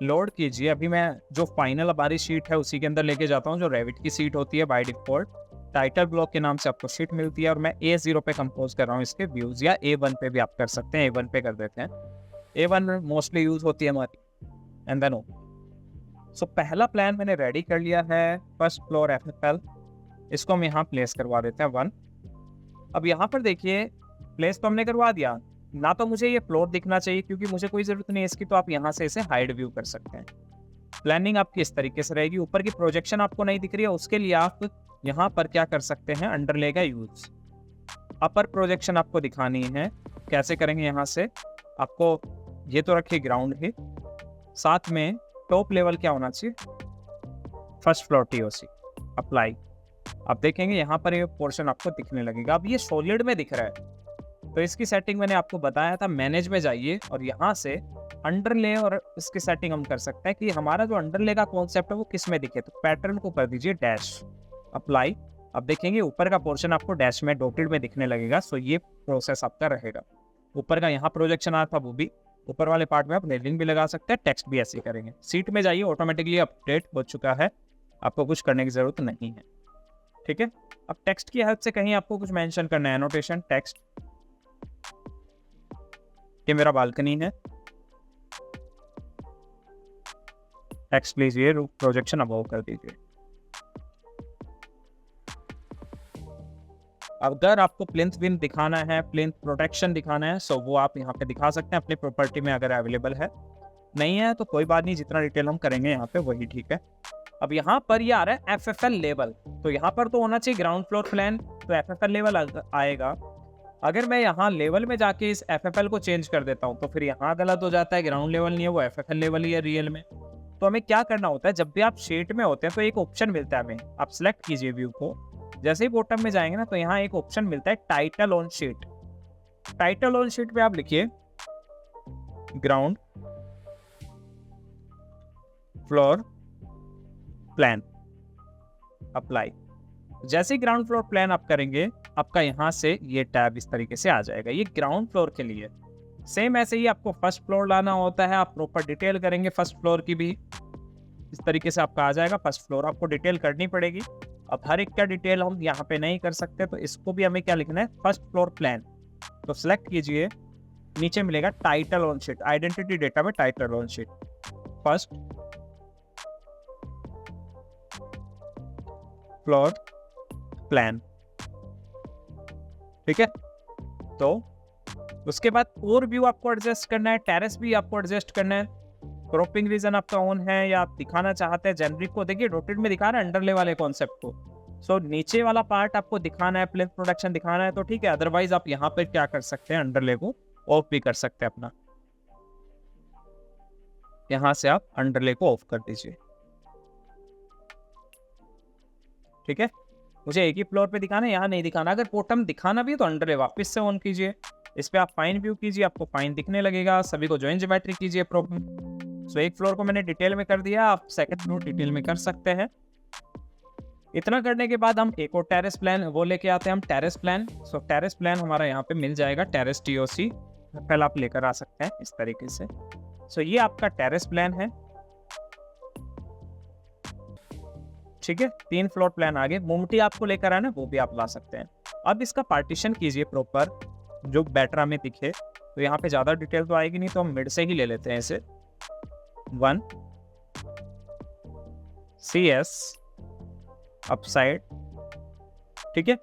लोड कीजिए। अभी मैं जो फाइनल हमारी शीट है उसी के अंदर लेके जाता हूँ, जो रेविट की शीट होती है बाय डिफॉल्ट। टाइटल ब्लॉक के नाम से आपको शीट मिलती है और मैं A0 पे कंपोज कर रहा हूँ इसके व्यूज, या A1 पे भी आप कर सकते हैं, A1 पे कर देते हैं। A1 मोस्टली यूज होती है हमारी, एंड देन सो पहला प्लान मैंने रेडी कर लिया है, फर्स्ट फ्लोर FFL। इसको हम यहाँ प्लेस करवा देते हैं 1। अब यहाँ पर देखिए, प्लेस तो हमने करवा दिया ना, तो मुझे ये फ्लोर दिखना चाहिए क्योंकि मुझे कोई ज़रूरत नहीं है इसकी, तो आप यहाँ से इसे हाइड व्यू कर सकते हैं। प्लानिंग आपकी इस तरीके से रहेगी। ऊपर की प्रोजेक्शन आपको नहीं दिख रही है, उसके लिए आप यहाँ पर क्या कर सकते हैं, अंडरले का यूज। अपर प्रोजेक्शन आपको दिखानी है, कैसे करेंगे, यहाँ से आपको ये तो रखिए ग्राउंड ही, साथ में टॉप लेवल क्या होना चाहिए, फर्स्ट फ्लोर TOC अप्लाई। आप देखेंगे यहाँ पर ये पोर्शन आपको दिखने लगेगा। अब ये सॉलिड में दिख रहा है, तो इसकी सेटिंग मैंने आपको बताया था, मैनेज में जाइए और यहाँ से अंडरले, और इसकी सेटिंग हम कर सकते हैं कि हमारा जो अंडरले का कॉन्सेप्ट है वो किस में दिखे, तो पैटर्न को कर दीजिए डैश, अप्लाई। अब देखेंगे ऊपर का पोर्शन आपको डैश में डॉटेड में दिखने लगेगा। सो ये प्रोसेस आपका रहेगा। ऊपर का यहाँ प्रोजेक्शन आया था, वो भी ऊपर वाले पार्ट में आप रेलिंग भी लगा सकते हैं, टेक्स्ट भी ऐसे करेंगे। सीट में जाइए, ऑटोमेटिकली अपडेट हो चुका है, आपको कुछ करने की जरूरत नहीं है। ठीक है, अब टेक्स्ट की हेल्प से कहीं आपको कुछ मेंशन करना है, एनोटेशन टेक्स्ट, ये मेरा बालकनी है, टेक्स्ट लीजिए, रूफ प्रोजेक्शन अबव कर दीजिए। अगर आपको प्लिंथ बीम दिखाना है, प्लिंथ प्रोटेक्शन दिखाना है, सो वो आप यहाँ पे दिखा सकते हैं अपनी प्रॉपर्टी में, अगर अवेलेबल है। नहीं है तो कोई बात नहीं, जितना डिटेल हम करेंगे यहाँ पे वही ठीक है। अब यहाँ पर ये आ रहा है FFL लेवल, तो यहाँ पर तो होना चाहिए ग्राउंड फ्लोर प्लान, तो FFL लेवल आएगा। अगर मैं यहाँ लेवल में जाके इस FFL को चेंज कर देता हूँ तो फिर यहाँ गलत हो जाता है, ग्राउंड लेवल नहीं है वो FFL लेवल ही है रियल में। तो हमें क्या करना होता है, जब भी आप शीट में होते हैं तो एक ऑप्शन मिलता है हमें, आप सिलेक्ट कीजिए व्यू को, जैसे ही बॉटम में जाएंगे ना तो यहाँ एक ऑप्शन मिलता है title on sheet. Title on sheet पे आप लिखिए ग्राउंड फ्लोर प्लान, अप्लाई। जैसे ही ग्राउंड फ्लोर प्लान आप करेंगे आपका यहाँ से ये टैब इस तरीके से आ जाएगा, ये ग्राउंड फ्लोर के लिए। सेम ऐसे ही आपको फर्स्ट फ्लोर लाना होता है, आप प्रॉपर डिटेल करेंगे फर्स्ट फ्लोर की भी, इस तरीके से आपका आ जाएगा। फर्स्ट फ्लोर आपको डिटेल करनी पड़ेगी। अब हर एक का डिटेल हम यहाँ पे नहीं कर सकते, तो इसको भी हमें क्या लिखना है, फर्स्ट फ्लोर प्लान। तो सिलेक्ट कीजिए, नीचे मिलेगा title on sheet, identity data में title on sheet, first floor plan. ठीक है, तो उसके बाद और व्यू आपको एडजस्ट करना है, टेरेस भी आपको एडजस्ट करना है। क्रॉपिंग रीजन आपका ऑन है या आप दिखाना चाहते हैं जेनरिक को, देखिए रोटेट में दिखा रहा है अंडरले वाले कॉन्सेप्ट को। सो नीचे वाला पार्ट आपको दिखाना है, प्लेन प्रोडक्शन दिखाना है तो ठीक है, अदरवाइज आप यहाँ पे क्या कर सकते हैं, अंडरले को ऑफ भी कर सकते हैं अपना। यहां से आप अंडरले को ऑफ कर दीजिए। ठीक है, मुझे एक ही फ्लोर पे दिखाना है, यहाँ नहीं दिखाना। अगर बॉटम दिखाना भी है तो अंडरले वापस से ऑन कीजिए, इस पे आप फाइन व्यू कीजिए, आपको फाइन दिखने लगेगा। सभी को ज्वाइन ज्योमेट्री कीजिए प्रॉपर। सो एक फ्लोर को मैंने डिटेल में कर दिया, आप सेकंड फ्लोर डिटेल में कर सकते हैं। इतना करने के बाद हम एक और टेरेस प्लान वो लेके आते हैं, हम टेरेस प्लान। सो टेरेस प्लान हमारा यहाँ पे मिल जाएगा, टेरेस TOC पहले आप लेकर आ सकते हैं इस तरीके से। सो ये आपका टेरेस प्लान है। ठीक है, 3 फ्लोर प्लान आगे। मोमटी आपको लेकर आना वो भी आप ला सकते हैं। अब इसका पार्टीशन कीजिए प्रॉपर, जो बेटर हमें दिखे। तो यहाँ पे ज्यादा डिटेल तो आएगी नहीं, तो हम मिड से ही ले लेते हैं इसे। 1 CS अपसाइड। ठीक है,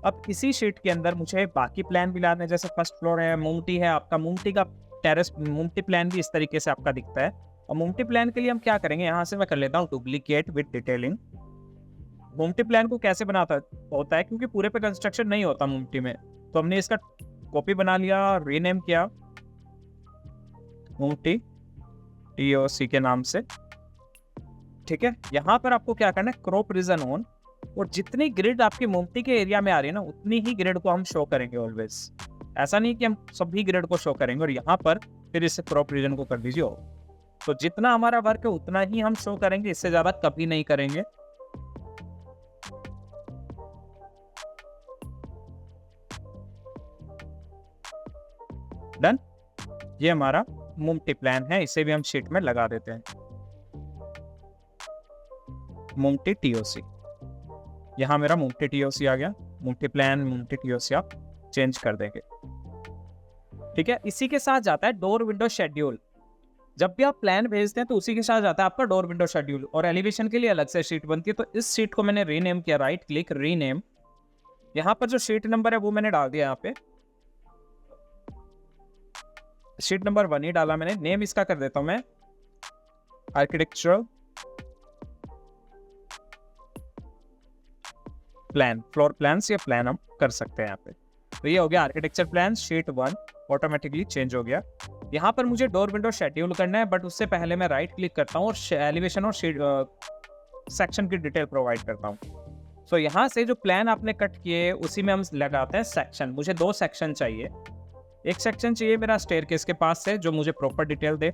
अब इसी शीट के अंदर मुझे बाकी प्लान भी लाने, जैसे फर्स्ट फ्लोर है, मोमटी है आपका, मोमटी का टेरेस मोमटी प्लान भी इस तरीके से आपका दिखता है। और मोमटी प्लान के लिए हम क्या करेंगे, यहाँ से मैं कर लेता हूँ डुप्लीकेट विद डिटेलिंग। मोमटी प्लान को कैसे बनाता होता है, क्योंकि पूरे पे कंस्ट्रक्शन नहीं होता मोमटी में, तो हमने इसका कॉपी बना लिया, रीनेम किया मोमटी TOC के नाम से। ठीक है, यहाँ पर आपको क्या करना है, क्रॉप रीजन ऑन, और जितनी ग्रिड आपकी मोमटी के एरिया में आ रही है ना, उतनी ही ग्रिड को हम शो करेंगे ऑलवेज। ऐसा नहीं कि हम सभी ग्रिड को शो करेंगे। और यहाँ पर फिर इसे क्रॉप रीजन को कर दीजिए ऑफ। तो जितना हमारा वर्क है उतना ही हम शो करेंगे, इससे ज्यादा कभी नहीं करेंगे। डन, ये हमारा मोमटी प्लान है, इसे भी हम शीट में लगा देते हैं, मोमटी TOC। यहाँ मेरा मोमटी TOC आ गया, मोमटी प्लान मोमटी TOC आप चेंज कर देंगे। ठीक है, इसी के साथ जाता है डोर विंडो शेड्यूल। जब भी आप प्लान भेजते हैं तो उसी के साथ जाता है आपका डोर विंडो शेड्यूल, और एलिवेशन के लिए अलग से शीट बनती है। तो इस शीट को मैंने रीनेम किया, राइट क्लिक रीनेम। यहाँ पर जो शीट नंबर है वो मैंने डाल दिया, यहाँ पे शीट नंबर 1 ही डाला मैंने। नेम इसका कर देता हूं मैं आर्किटेक्चरल प्लान, फ्लोर प्लान्स या प्लान हम कर सकते हैं यहाँ पे। तो ये हो गया architecture plan sheet 1, automatically change हो गया। यहाँ पर मुझे डोर विंडो शेड्यूल करना है, बट उससे पहले मैं राइट क्लिक करता हूँ और एलिवेशन और सेक्शन की डिटेल प्रोवाइड करता हूँ। सो यहाँ से जो प्लान आपने कट किए उसी में हम लगाते हैं सेक्शन। मुझे 2 सेक्शन चाहिए। एक सेक्शन चाहिए मेरा स्टेयरकेस के पास से, जो मुझे प्रॉपर डिटेल दे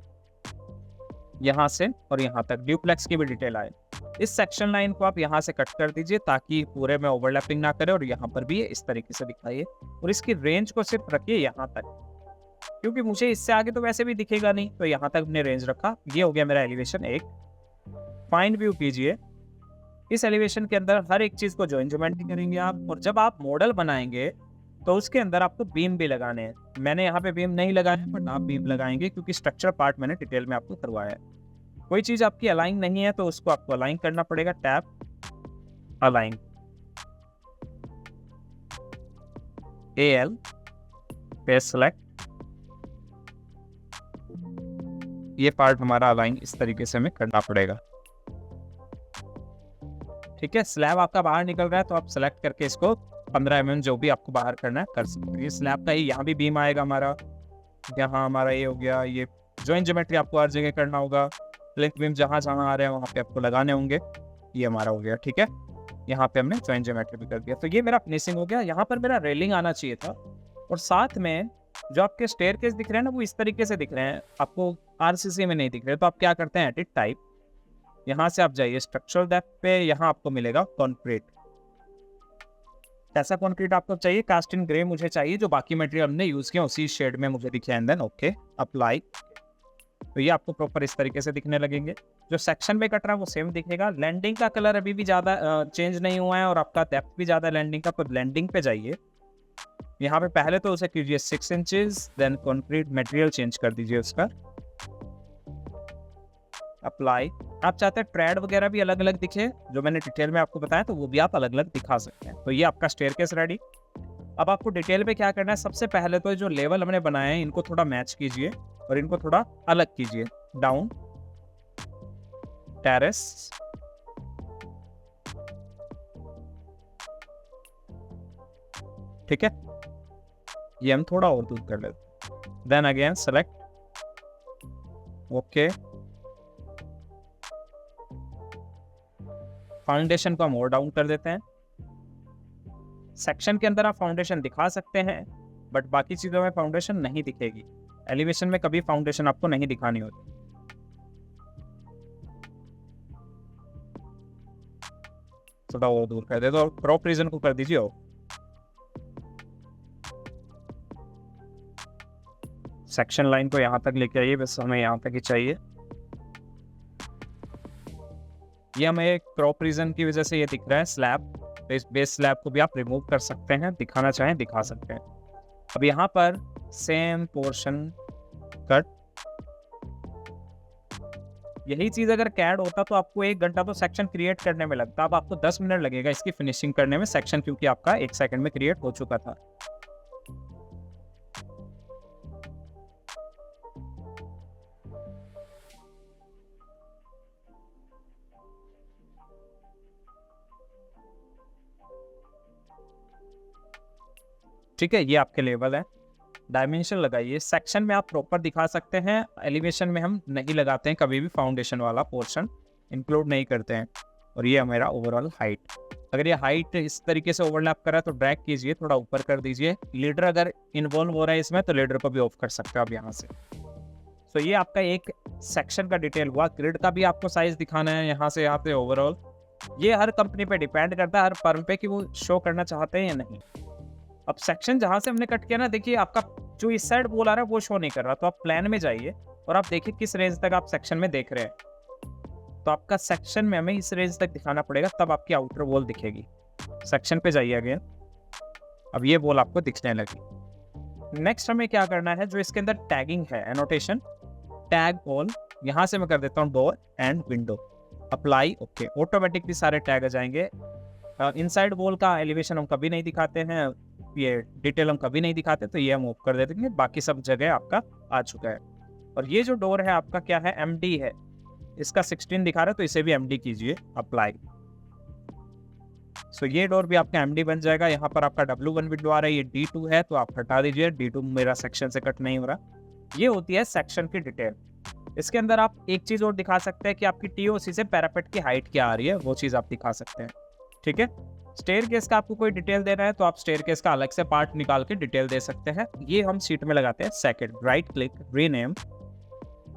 यहाँ से और यहाँ तक, ड्यूप्लेक्स की भी डिटेल आए। इस सेक्शन लाइन को आप यहाँ से कट कर दीजिए ताकि पूरे में ओवरलैपिंग ना करे, और यहाँ पर भी इस तरीके से दिखाइए। और इसकी रेंज को सिर्फ रखिए यहाँ तक, क्योंकि मुझे इससे आगे तो वैसे भी दिखेगा नहीं, तो यहाँ तक हमने रेंज रखा। ये हो गया मेरा एलिवेशन 1। फाइन व्यू कीजिए, इस एलिवेशन के अंदर हर एक चीज को ज्वाइन ज्योमेट्री करेंगे आप। और जब आप मॉडल बनाएंगे तो उसके अंदर आपको बीम भी लगाने हैं। मैंने यहाँ पे बीम नहीं लगाया है, बट आप बीम लगाएंगे क्योंकि स्ट्रक्चर पार्ट मैंने डिटेल में आपको करवाया है। कोई चीज आपकी अलाइन नहीं है तो उसको आपको अलाइन करना पड़ेगा, टैब अलाइन, AL पे सेलेक्ट। ये पार्ट हमारा अलाइन इस तरीके से हमें करना पड़ेगा। ठीक है, स्लैब आपका बाहर निकल रहा है तो आप सेलेक्ट करके इसको 15 mm जो भी आपको बाहर करना है कर सकते हैं। स्लैब का ही यहाँ भी बीम आएगा हमारा, यहाँ हमारा ये हो गया। ये ज्वाइन ज्योमेट्री आपको हर जगह करना होगा, लिंक बीम जहाँ जहाँ आ रहे हैं वहाँ पे आपको लगाने होंगे। ये हमारा हो गया। ठीक है, यहाँ पे हमने ज्वाइन ज्योमेट्री भी कर दिया। तो ये मेरा फिनिशिंग हो गया। यहाँ पर मेरा रेलिंग आना चाहिए था, और साथ में जो आपके स्टेयरकेस दिख रहे हैं ना, वो इस तरीके से दिख रहे हैं, आपको आरसीसी में नहीं दिख रहे। तो आप क्या करते हैं, एडिट टाइप, यहाँ से आप जाइए स्ट्रक्चरल डेप्थ पे, यहाँ आपको मिलेगा कॉन्क्रीट। कैसा कॉन्क्रीट आपको चाहिए, कास्ट इन ग्रे मुझे चाहिए, जो बाकी मटेरियल हमने यूज किया उसी शेड में मुझे दिखे। And then okay apply. तो ये आपको प्रॉपर इस तरीके से दिखने लगेंगे। जो सेक्शन में कट रहा है वो सेम दिखेगा। लैंडिंग का कलर अभी भी ज़्यादा चेंज नहीं हुआ है, और आपका डेप्थ भी ज़्यादा लैंडिंग का। तो लैंडिंग पे जाइए, यहाँ पे पहले तो उसे कीजिए 6 inches, then concrete material change कर दीजिए उसका, अप्लाई। आप चाहते हैं ट्रेड वगैरह भी अलग अलग दिखे, जो मैंने डिटेल में आपको बताया, तो वो भी आप अलग अलग दिखा सकते हैं। तो ये आपका स्टेयरकेस रेडी। अब आपको डिटेल पे क्या करना है, सबसे पहले तो जो लेवल हमने बनाए हैं इनको थोड़ा मैच कीजिए, और इनको थोड़ा अलग कीजिए। डाउन, टेरेस, ठीक है, ये हम थोड़ा और दूर कर लेते। Then again select, okay. Foundation को हम और डाउन कर देते हैं। सेक्शन के अंदर आप फाउंडेशन दिखा सकते हैं, बट बाकी चीजों में फाउंडेशन नहीं दिखेगी। एलिवेशन में कभी फाउंडेशन आपको नहीं दिखानी होती। थोड़ा और दूर कर दे तो क्रॉप रीजन को कर दीजिए। सेक्शन लाइन को यहाँ तक लेके आइए, बस हमें यहाँ तक ही चाहिए। ये हमें क्रॉप रीजन की वजह से ये दिख रहा है स्लैब। तो इस बेस स्लैब को भी आप रिमूव कर सकते हैं, दिखाना चाहें दिखा सकते हैं। अब यहाँ पर सेम पोर्शन कट। यही चीज अगर कैड होता तो आपको 1 घंटा तो सेक्शन क्रिएट करने में लगता। अब आपको 10 मिनट लगेगा इसकी फिनिशिंग करने में सेक्शन, क्योंकि आपका 1 सेकंड में क्रिएट हो चुका था। ठीक है, ये आपके लेवल है। डायमेंशन लगाइए। सेक्शन में आप प्रॉपर दिखा सकते हैं, एलिवेशन में हम नहीं लगाते हैं कभी भी, फाउंडेशन वाला पोर्शन इंक्लूड नहीं करते हैं। और ये हमारा ओवरऑल हाइट। अगर ये हाइट इस तरीके से ओवरलैप कर रहा है तो ड्रैग कीजिए, थोड़ा ऊपर कर दीजिए। लीडर अगर इन्वॉल्व हो रहा है इसमें तो लीडर को भी ऑफ कर सकते हो आप यहाँ से। तो ये आपका एक सेक्शन का डिटेल हुआ। ग्रिड का भी आपको साइज दिखाना है यहाँ से ओवरऑल। ये हर कंपनी पे डिपेंड करता है, हर फर्म पे, कि वो शो करना चाहते हैं या नहीं। अब सेक्शन जहां से हमने कट किया ना, देखिए आपका जो इस साइड वॉल आ रहा है वो शो नहीं कर रहा। तो आप प्लान में जाइए और आप देखिए किस रेंज तक आप सेक्शन में देख रहे हैं। तो आपका सेक्शन में हमें इस रेंज तक दिखाना पड़ेगा, तब आपकी आउटर वॉल दिखेगी। सेक्शन पे जाइए अगेन, अब ये वॉल आपको दिखने लगी। नेक्स्ट हमें क्या करना है, जो इसके अंदर टैगिंग है, एनोटेशन, टैग ऑल, यहाँ से मैं कर देता हूँ door and window, apply, okay. Automatically सारे टैग आ जाएंगे। इनसाइड वॉल का एलिवेशन हम कभी नहीं दिखाते हैं, ये डिटेल हम कभी नहीं दिखाते, तो ये हम ऑफ कर देते हैं। बाकी सब जगह आपका आ चुका है। और ये जो डोर है आपका क्या है, एमडी है। इसका 16 दिखा रहा है तो इसे भी एमडी कीजिए, अप्लाई। सो ये डोर भी आपका एमडी बन जाएगा। यहाँ पर आपका W1 विंडो आ रहा है, ये D2 है तो आप हटा दीजिए, D2 मेरा सेक्शन से कट नहीं हो रहा। ये होती है सेक्शन की डिटेल। इसके अंदर आप एक चीज और दिखा सकते हैं कि आपकी TOC से पैरापेट की हाइट क्या आ रही है, वो चीज आप दिखा सकते हैं। ठीक है, स्टेयरकेस का आपको कोई डिटेल देना है तो आप स्टेयरकेस का अलग से पार्ट निकाल के डिटेल दे सकते हैं। ये हम शीट में लगाते हैं सेकंड, राइट क्लिक, रीनेम।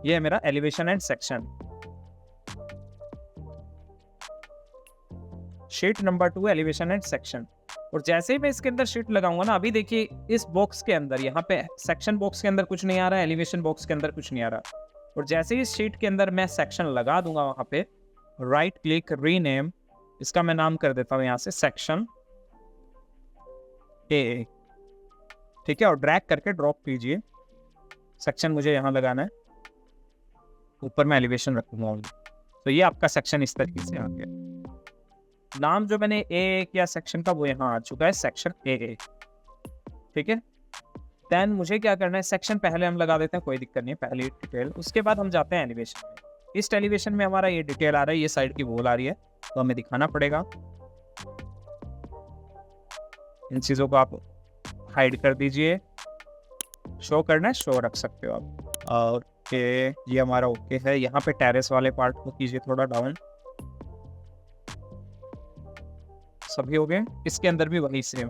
ये है मेरा elevation and section, sheet number 2 elevation and section. और जैसे ही मैं इसके अंदर शीट लगाऊंगा ना, अभी देखिए इस बॉक्स के अंदर, यहाँ पे सेक्शन बॉक्स के अंदर कुछ नहीं आ रहा है, एलिवेशन बॉक्स के अंदर कुछ नहीं आ रहा। और जैसे ही इस शीट के अंदर मैं सेक्शन लगा दूंगा, वहां पे राइट क्लिक, रीनेम, इसका मैं नाम कर देता हूं यहाँ से सेक्शन ए। ठीक है, और ड्रैग करके ड्रॉप कीजिए। सेक्शन मुझे यहाँ लगाना है, ऊपर मैं एलिवेशन रखूंगा। तो ये आपका सेक्शन इस तरीके से आ गया। नाम जो मैंने ए किया सेक्शन का वो यहाँ आ चुका है, सेक्शन ए। ठीक है, देन मुझे क्या करना है, सेक्शन पहले हम लगा देते हैं, कोई दिक्कत नहीं है, पहले डिटेल। उसके बाद हम जाते हैं एलिवेशन में। इस एलिवेशन में हमारा ये डिटेल आ रहा है, ये साइड की वॉल आ रही है, तो हमें दिखाना पड़ेगा। इन चीजों को आप हाइड कर दीजिए। शो करना है, शो रख सकते हो आप। और ये हमारा ओके है। यहाँ पे टेरेस वाले पार्ट को कीजिए थोड़ा डाउन। सभी हो गए। इसके अंदर भी वही सेम,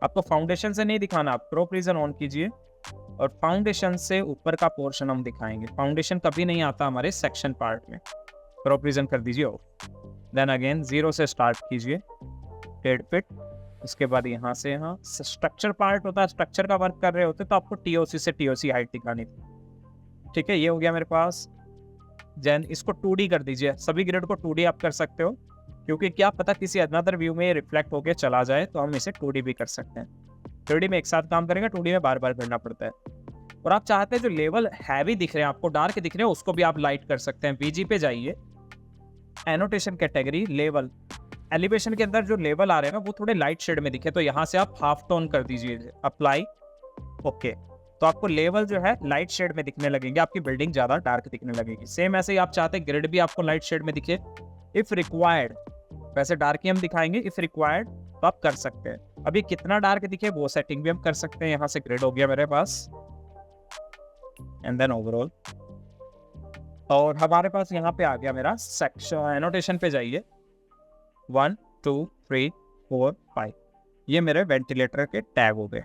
आपको फाउंडेशन से नहीं दिखाना, आप क्रॉप रीजन ऑन कीजिए और फाउंडेशन से ऊपर का पोर्शन हम दिखाएंगे। फाउंडेशन कभी नहीं आता हमारे सेक्शन पार्ट में। क्रॉप रीजन कर दीजिए ऑफ। देन अगेन 0 से स्टार्ट कीजिए 1.5 फीट। उसके बाद यहाँ से यहाँ स्ट्रक्चर पार्ट होता है, स्ट्रक्चर का वर्क कर रहे होते तो आपको TOC से TOC हाइट दिखानी थी। ठीक है, ये हो गया मेरे पास। देन इसको 2D कर दीजिए, सभी ग्रिड को 2D आप कर सकते हो, क्योंकि क्या पता किसी अनदर व्यू में रिफ्लेक्ट होके चला जाए, तो हम इसे 2D भी कर सकते हैं। 3D में एक साथ काम करेंगे, 2D में बार बार करना पड़ता है। और आप चाहते हैं जो लेवल हैवी दिख रहे हैं आपको, डार्क दिख रहे हैं, उसको भी आप लाइट कर सकते हैं। VG पे जाइए, एनोटेशन कैटेगरी, लेवल, एलिवेशन के अंदर जो लेवल आ रहे हैं ना वो थोड़े लाइट शेड में दिखे, तो यहाँ से आप हाफ टोन कर दीजिए, अप्लाई, ओके। तो आपको लेवल जो है लाइट शेड में दिखने लगेंगे, आपकी बिल्डिंग ज्यादा डार्क दिखने लगेगी। सेम ऐसे ही आप चाहते हैं ग्रिड भी आपको लाइट शेड में दिखे, इफ रिक्वायर्ड, वैसे डार्क ही हम दिखाएंगे, इफ रिक्वायर्ड तो आप कर सकते हैं। अभी कितना डार्क दिखे वो सेटिंग भी हम कर सकते हैं। यहाँ से ग्रिड हो गया मेरे पास, एंड देन ओवरऑल, और हमारे पास यहाँ पे आ गया मेरा सेक्शन। एनोटेशन पे जाइए, 1 2 3 4 5, ये मेरे वेंटिलेटर के टैग हो गए।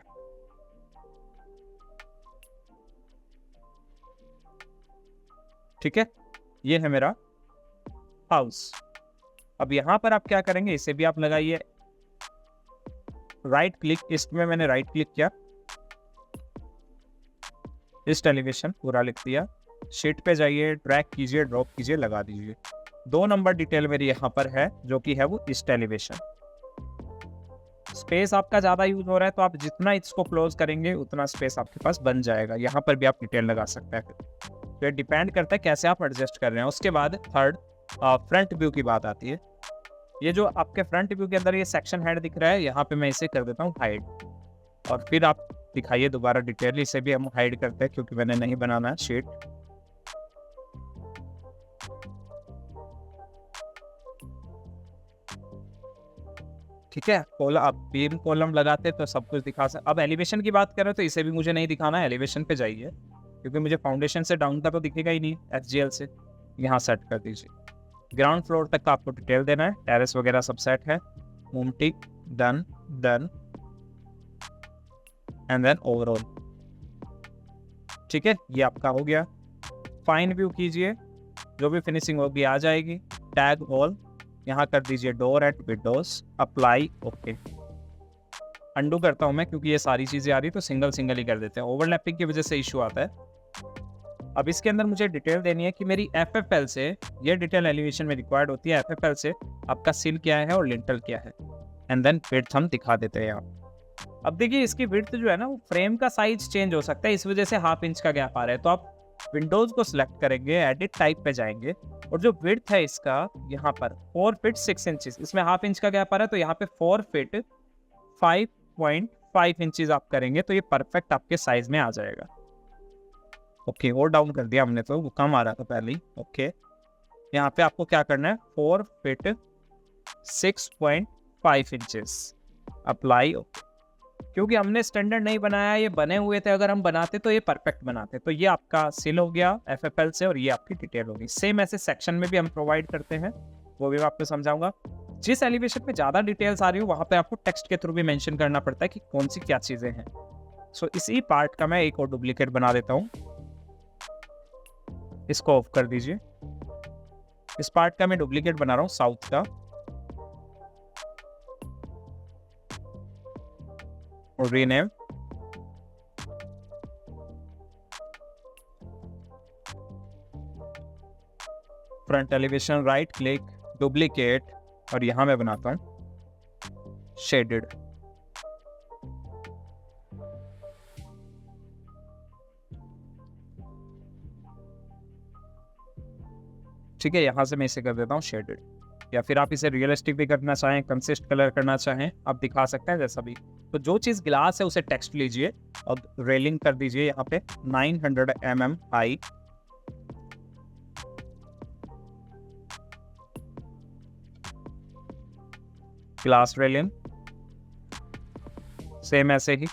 ठीक है, ये है मेरा हाउस। अब यहां पर आप क्या करेंगे, इसे भी आप लगाइए, राइट क्लिक, इसमें मैंने राइट क्लिक किया, इस एलिवेशन पूरा लिख दिया। शीट पे जाइए, ड्रैग कीजिए, ड्रॉप कीजिए, लगा दीजिए। 2 नंबर डिटेल मेरी यहाँ पर है, जो कि है वो ईस्ट एलिवेशन। स्पेस आपका ज्यादा यूज हो रहा है, तो आप जितना इसको क्लोज करेंगे उतना स्पेस आपके पास बन जाएगा। यहाँ पर भी आप डिटेल लगा सकते हैं, तो ये डिपेंड करता है कैसे आप एडजस्ट कर रहे हैं। उसके बाद थर्ड फ्रंट व्यू की बात आती है। ये जो आपके फ्रंट व्यू के अंदर ये सेक्शन हेड दिख रहा है, यहाँ पे मैं इसे कर देता हूँ हाइड, और फिर आप दिखाइए दोबारा डिटेल। इसे भी हम हाइड करते हैं क्योंकि मैंने नहीं बनाना है शीट। ठीक है, आप बीम कॉलम लगाते तो सब कुछ दिखा सकते। अब एलिवेशन की बात करें तो इसे भी मुझे नहीं दिखाना है, एलिवेशन पे जाइए, क्योंकि मुझे फाउंडेशन से डाउन तक तो दिखेगा ही नहीं। FGL से यहाँ सेट कर दीजिए, ग्राउंड फ्लोर तक का आपको डिटेल देना है, टेरेस वगैरह सब सेट है। Home tick, done done, and then overall. ठीक है, ये आपका हो गया। फाइन व्यू कीजिए, जो भी फिनिशिंग होगी आ जाएगी। टैग ऑल, यहाँ कर दीजिए door eight Windows, apply, okay. Undo करता हूं मैं, क्योंकि ये सारी चीजें आ रही तो सिंगल सिंगल ही कर देते हैं, ओवरलैपिंग की वजह से इशू आता है। अब इसके अंदर मुझे डिटेल देनी है कि मेरी FFL से, ये डिटेल एलिवेशन में रिक्वायर्ड होती है। FFL से आपका सिल क्या है और लिंटल क्या है, एंड देन विड्थ हम दिखा देते हैं यहाँ। अब देखिए इसकी विड्थ जो है ना, वो फ्रेम का साइज चेंज हो सकता है, इस वजह से ½ इंच का गैप आ रहा है। तो आप विंडोज को सिलेक्ट करेंगे, एडिट टाइप पे जाएंगे, और जो विड्थ है इसका यहाँ पर 4 फीट 6 इंचेस, इसमें ½ इंच का गैप आ रहा है, तो यहाँ पे 4 फीट 5.5 इंचेस आप करेंगे तो ये परफेक्ट आपके साइज में आ जाएगा। ओके, और डाउन कर दिया हमने, तो वो कम आ रहा था पहले ही। ओके, यहाँ पे आपको क्या करना है, 4 फीट 6.5 इंचेस, अप्लाई, ओके। क्योंकि हमने स्टैंडर्ड नहीं बनाया, ये बने हुए थे, अगर हम बनाते तो ये परफेक्ट बनाते। तो ये आपका सिल हो गया FFL से, और ये आपकी डिटेल होगी। सेम ऐसे सेक्शन में भी हम प्रोवाइड करते हैं, वो भी मैं आपको समझाऊंगा। जिस एलिवेशन में ज्यादा डिटेल्स आ रही हो वहां पे आपको टेक्स्ट के थ्रू भी मेंशन करना पड़ता है कि कौन सी क्या चीजें हैं। सो इसी पार्ट का मैं एक और डुप्लीकेट बना देता हूँ, इसको ऑफ कर दीजिए। इस पार्ट का मैं डुप्लीकेट बना रहा हूँ, साउथ का, और rename. Front elevation, right click, duplicate, और यहां मैं बनाता हूं शेडेड। ठीक है, यहां से मैं इसे कर देता हूं शेडेड, या फिर आप इसे रियलिस्टिक भी करना चाहें, कंसिस्ट कलर करना चाहें, आप दिखा सकते हैं जैसा भी। तो जो चीज ग्लास है उसे टेक्स्ट लीजिए और रेलिंग कर दीजिए यहाँ पे 900 mm high, glass railing, same ऐसे ही।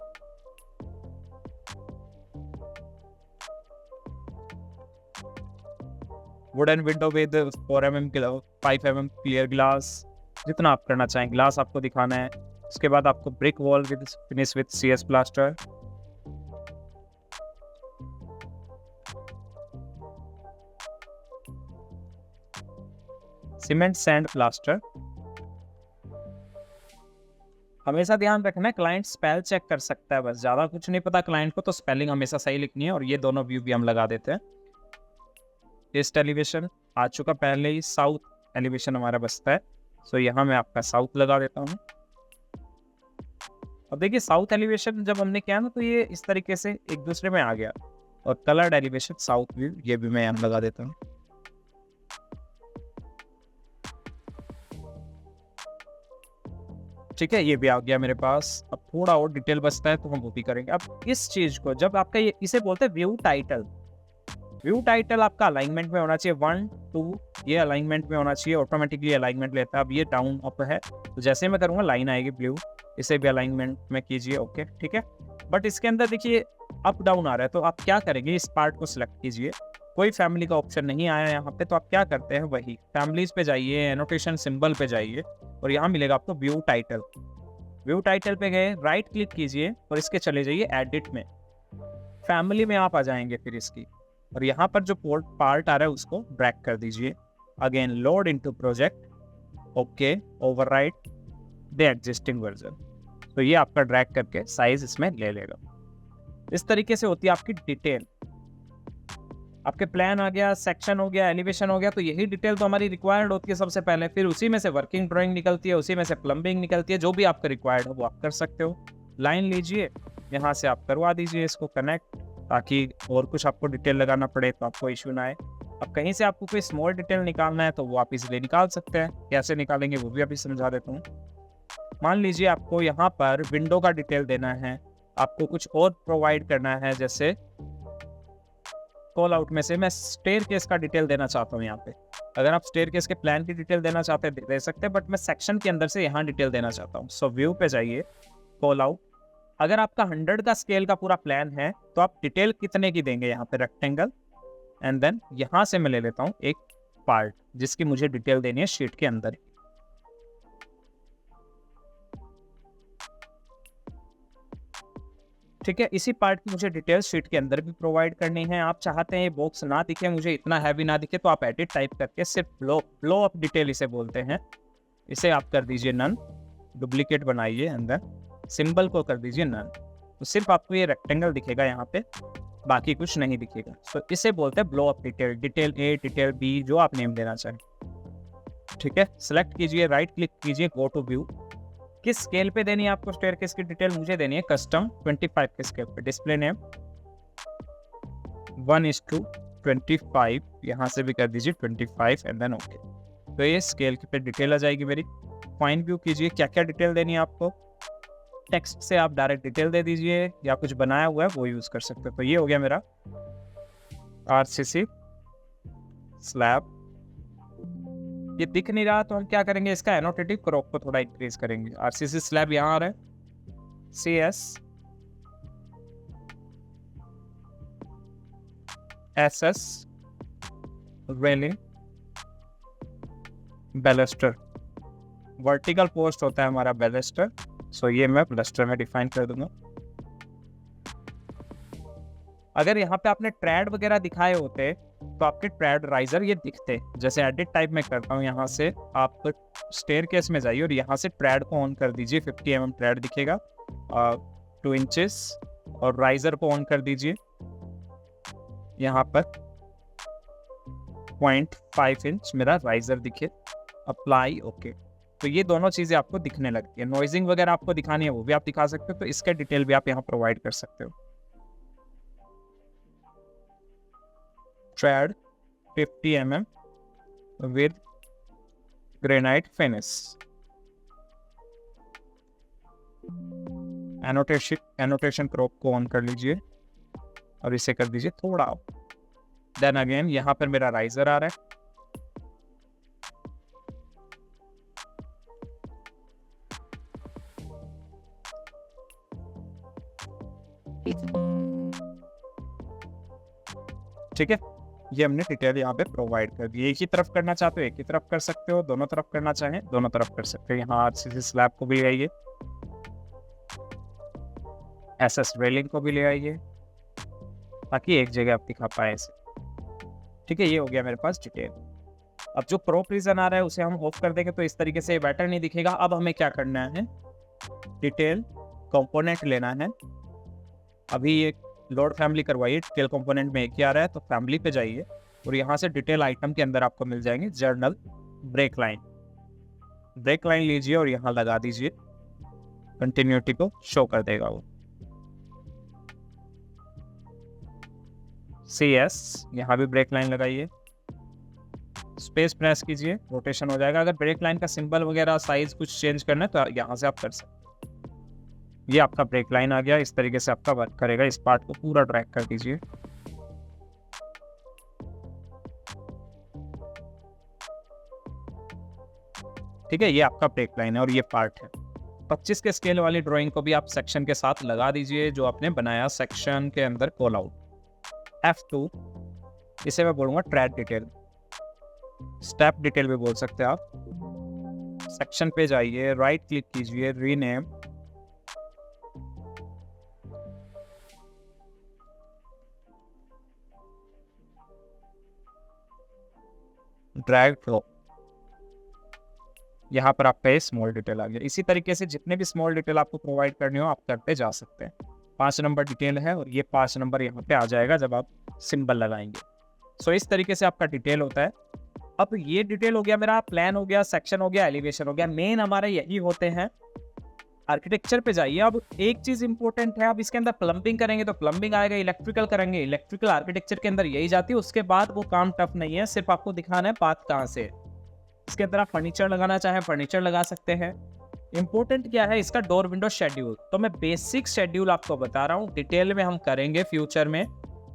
Wooden window with 4 mm 5 mm clear glass, जितना आप करना चाहें। ग्लास आपको दिखाना है, उसके बाद आपको brick wall with finish with CS plaster, cement sand plaster. हमेशा ध्यान रखना है क्लाइंट स्पेल चेक कर सकता है, बस ज़्यादा कुछ नहीं पता क्लाइंट को, तो स्पेलिंग हमेशा सही लिखनी है। और ये दोनों व्यू भी हम लगा देते हैं। ईस्ट एलिवेशन आ चुका पहले ही, साउथ एलिवेशन हमारा बचता है, सो यहाँ मैं आपका साउथ लगा देता हूँ। अब देखिए साउथ एलिवेशन जब हमने किया ना तो ये इस तरीके से एक दूसरे में आ गया, और कलर्ड एलिवेशन साउथ व्यू ये भी मैं यहाँ लगा देता हूँ। ठीक है, ये भी आ गया मेरे पास। अब थोड़ा और डिटेल बचता है तो हम वो भी करेंगे। अब इस चीज को जब आपका ये इसे बोलते हैं व्यू टाइटल। व्यू टाइटल आपका अलाइनमेंट में होना चाहिए, 1 2 ये अलाइनमेंट में होना चाहिए, ऑटोमेटिकली अलाइनमेंट लेता है। अब ये डाउन अप है, तो जैसे मैं करूँगा लाइन आएगी ब्लू, इसे भी अलाइनमेंट में कीजिए। ओके ठीक है, बट इसके अंदर देखिए अप डाउन आ रहा है, तो आप क्या करेंगे, इस पार्ट को सिलेक्ट कीजिए। कोई फैमिली का ऑप्शन नहीं आया यहाँ पे, तो आप क्या करते हैं, वही फैमिलीज पे जाइए, एनोटेशन सिंबल पे जाइए, और यहाँ मिलेगा आपको व्यू टाइटल। व्यू टाइटल पे गए, राइट क्लिक कीजिए और इसके चले जाइए एडिट में, फैमिली में आप आ जाएंगे फिर इसकी, और यहाँ पर जो पार्ट आ रहा है उसको ड्रैग कर दीजिए। Again load into project, okay, overwrite the existing version. तो ये आपका ड्रैग करके साइज इसमें ले लेगा। इस तरीके से होती है आपकी डिटेल। आपके प्लान आ गया, सेक्शन हो गया, एलिवेशन हो गया, तो यही डिटेल तो हमारी रिक्वायर्ड होती है सबसे पहले। फिर उसी में से वर्किंग ड्राइंग निकलती है, उसी में से प्लम्बिंग निकलती है। जो भी आपका रिक्वायर्ड हो वो आप कर सकते हो। लाइन लीजिए, यहाँ से आप करवा दीजिए इसको कनेक्ट, ताकि और कुछ आपको डिटेल लगाना पड़े तो आपको इशू ना आए। अब कहीं से आपको कोई स्मॉल डिटेल निकालना है तो वो आप इसलिए निकाल सकते हैं। कैसे निकालेंगे वो भी अभी समझा देता हूँ। मान लीजिए आपको यहाँ पर विंडो का डिटेल देना है, आपको कुछ और प्रोवाइड करना है, जैसे कॉल आउट में से मैं स्टेयर केस का डिटेल देना चाहता हूँ। यहाँ पे अगर आप स्टेयर केस के प्लान की डिटेल देना चाहते हैं दे सकते हैं, बट मैं सेक्शन के अंदर से यहाँ डिटेल देना चाहता हूँ। सो व्यू पे जाइए, कॉल आउट। अगर आपका 100 का स्केल का पूरा प्लान है तो आप डिटेल कितने की देंगे, यहाँ पे रेक्टेंगल, एंड देन यहाँ से मैं ले लेता हूँ एक पार्ट जिसकी मुझे डिटेल देनी है शीट के अंदर। ठीक है, इसी पार्ट की मुझे डिटेल शीट के अंदर भी प्रोवाइड करनी है। आप चाहते हैं ये बॉक्स ना दिखे, मुझे इतना हैवी ना दिखे, तो आप एडिट टाइप करके सिर्फ ब्लो अप डिटेल इसे बोलते हैं, इसे आप कर दीजिए नन। डुप्लीकेट बनाइए, अंदर सिंबल को कर दीजिए नन, तो सिर्फ आपको ये रेक्टेंगल दिखेगा यहाँ पे, बाकी कुछ नहीं दिखेगा। तो इसे बोलते हैं ब्लो अप डिटेल, डिटेल ए, डिटेल बी, जो आप नेम देना चाहें। ठीक है, सिलेक्ट कीजिए, राइट क्लिक कीजिए, गो टू व्यू। किस स्केल पे देनी है आपको स्टेयरकेस की डिटेल, मुझे देनी है कस्टम 25 के स्केल पे। डिस्प्ले नेम 1:25, यहाँ से भी कर दीजिए 25 एंड देन ओके। तो ये स्केल पे डिटेल आ जाएगी मेरी। फाइन व्यू कीजिए, क्या क्या डिटेल देनी है आपको। टेक्स्ट से आप डायरेक्ट डिटेल दे दीजिए, या कुछ बनाया हुआ है वो यूज कर सकते हो। तो ये हो गया मेरा RCC स्लैब। ये दिख नहीं रहा तो हम क्या करेंगे, इसका एनोटेटिव क्रॉप को थोड़ा इंक्रीज करेंगे। RCC स्लैब यहाँ आ रहा है, CS SS railing baluster, vertical post होता है हमारा बैलेस्टर। सो ये मैं बैलेस्टर में डिफाइन कर दूंगा। अगर यहाँ पे आपने ट्रैड वगैरह दिखाए होते तो आपके ट्रैड राइजर ये दिखते। जैसे एडिट टाइप में करता हूँ, यहाँ से आप स्टेयरकेस में जाइए और यहाँ से ट्रैड को ऑन कर दीजिए। 50 mm ट्रैड दिखेगा, 2 इंचेस, और राइजर को ऑन कर दीजिए यहाँ पर 0.5 इंच मेरा राइजर दिखे। Apply okay. तो ये दोनों चीजें आपको दिखने लगती है। नॉइजिंग वगैरह आपको दिखानी है वो भी आप दिखा सकते हो, तो इसका डिटेल भी आप यहाँ प्रोवाइड कर सकते हो। Trade 50 mm with granite finish. Annotation crop को ऑन कर लीजिए और इसे कर दीजिए थोड़ा। देन अगेन यहाँ पर मेरा राइजर आ रहा है, ठीक है। ये हमने डिटेल यहाँ पे प्रोवाइड कर दी। एक ही तरफ करना चाहते हो एक ही तरफ कर सकते हो, दोनों तरफ करना चाहें दोनों तरफ कर सकते हो। यहाँ आरसीसी स्लैब को भी ले आइए, एसएस रेलिंग को भी ले आइए, ताकि एक जगह आप दिखा पाए इसे। ठीक है, ये हो गया मेरे पास डिटेल। अब जो प्रो प्रिजन आ रहा है उसे हम ऑफ कर देंगे तो इस तरीके से बेटर नहीं दिखेगा। अब हमें क्या करना है, डिटेल कंपोनेंट लेना है। अभी ये लोड फैमिली करवाइए, डिटेल कंपोनेंट में एक ही आ रहा है, तो फैमिली पे जाइए और यहाँ से डिटेल आइटम के अंदर आपको मिल जाएंगे general break line. Break line लीजिए और यहाँ लगा दीजिए, कंटिन्यूटी को शो कर देगा वो। CS यहाँ भी ब्रेक लाइन लगाइए, स्पेस प्रेस कीजिए, रोटेशन हो जाएगा। अगर ब्रेक लाइन का सिंबल वगैरह साइज कुछ चेंज करना है तो यहाँ से आप कर सकते हैं। ये आपका ब्रेक लाइन आ गया, इस तरीके से आपका वर्क करेगा। इस पार्ट को पूरा ड्रैग कर दीजिए। ठीक है, ये आपका ब्रेक लाइन है और ये पार्ट है। 25 के स्केल वाली ड्राइंग को भी आप सेक्शन के साथ लगा दीजिए जो आपने बनाया सेक्शन के अंदर कॉल आउट। F2 इसे मैं बोलूंगा ट्रैक डिटेल, स्टेप डिटेल भी बोल सकते हैं आप। सेक्शन पे जाइए, राइट क्लिक कीजिए, रीनेम, ड्रैग फ्लो, यहाँ पर आपका स्मॉल डिटेल आ गया। इसी तरीके से जितने भी स्मॉल डिटेल आपको प्रोवाइड करनी हो आप करते जा सकते हैं। 5 नंबर डिटेल है और ये 5 नंबर यहाँ पे आ जाएगा जब आप सिंबल लगाएंगे। सो इस तरीके से आपका डिटेल होता है। अब ये डिटेल हो गया मेरा, प्लान हो गया, सेक्शन हो गया, एलिवेशन हो गया। मेन हमारे यही होते हैं। आर्किटेक्चर पे जाइए। अब एक चीज इंपॉर्टेंट है, अब इसके अंदर प्लम्बिंग करेंगे तो प्लम्बिंग आएगा, इलेक्ट्रिकल करेंगे इलेक्ट्रिकल, आर्किटेक्चर के अंदर यही जाती है। उसके बाद वो काम टफ नहीं है, सिर्फ आपको दिखाना है पाथ कहाँ से। इसके अंदर आप फर्नीचर लगाना चाहें फर्नीचर लगा सकते हैं। इंपॉर्टेंट क्या है इसका, डोर विंडो शेड्यूल। तो मैं बेसिक शेड्यूल आपको बता रहा हूँ, डिटेल में हम करेंगे फ्यूचर में,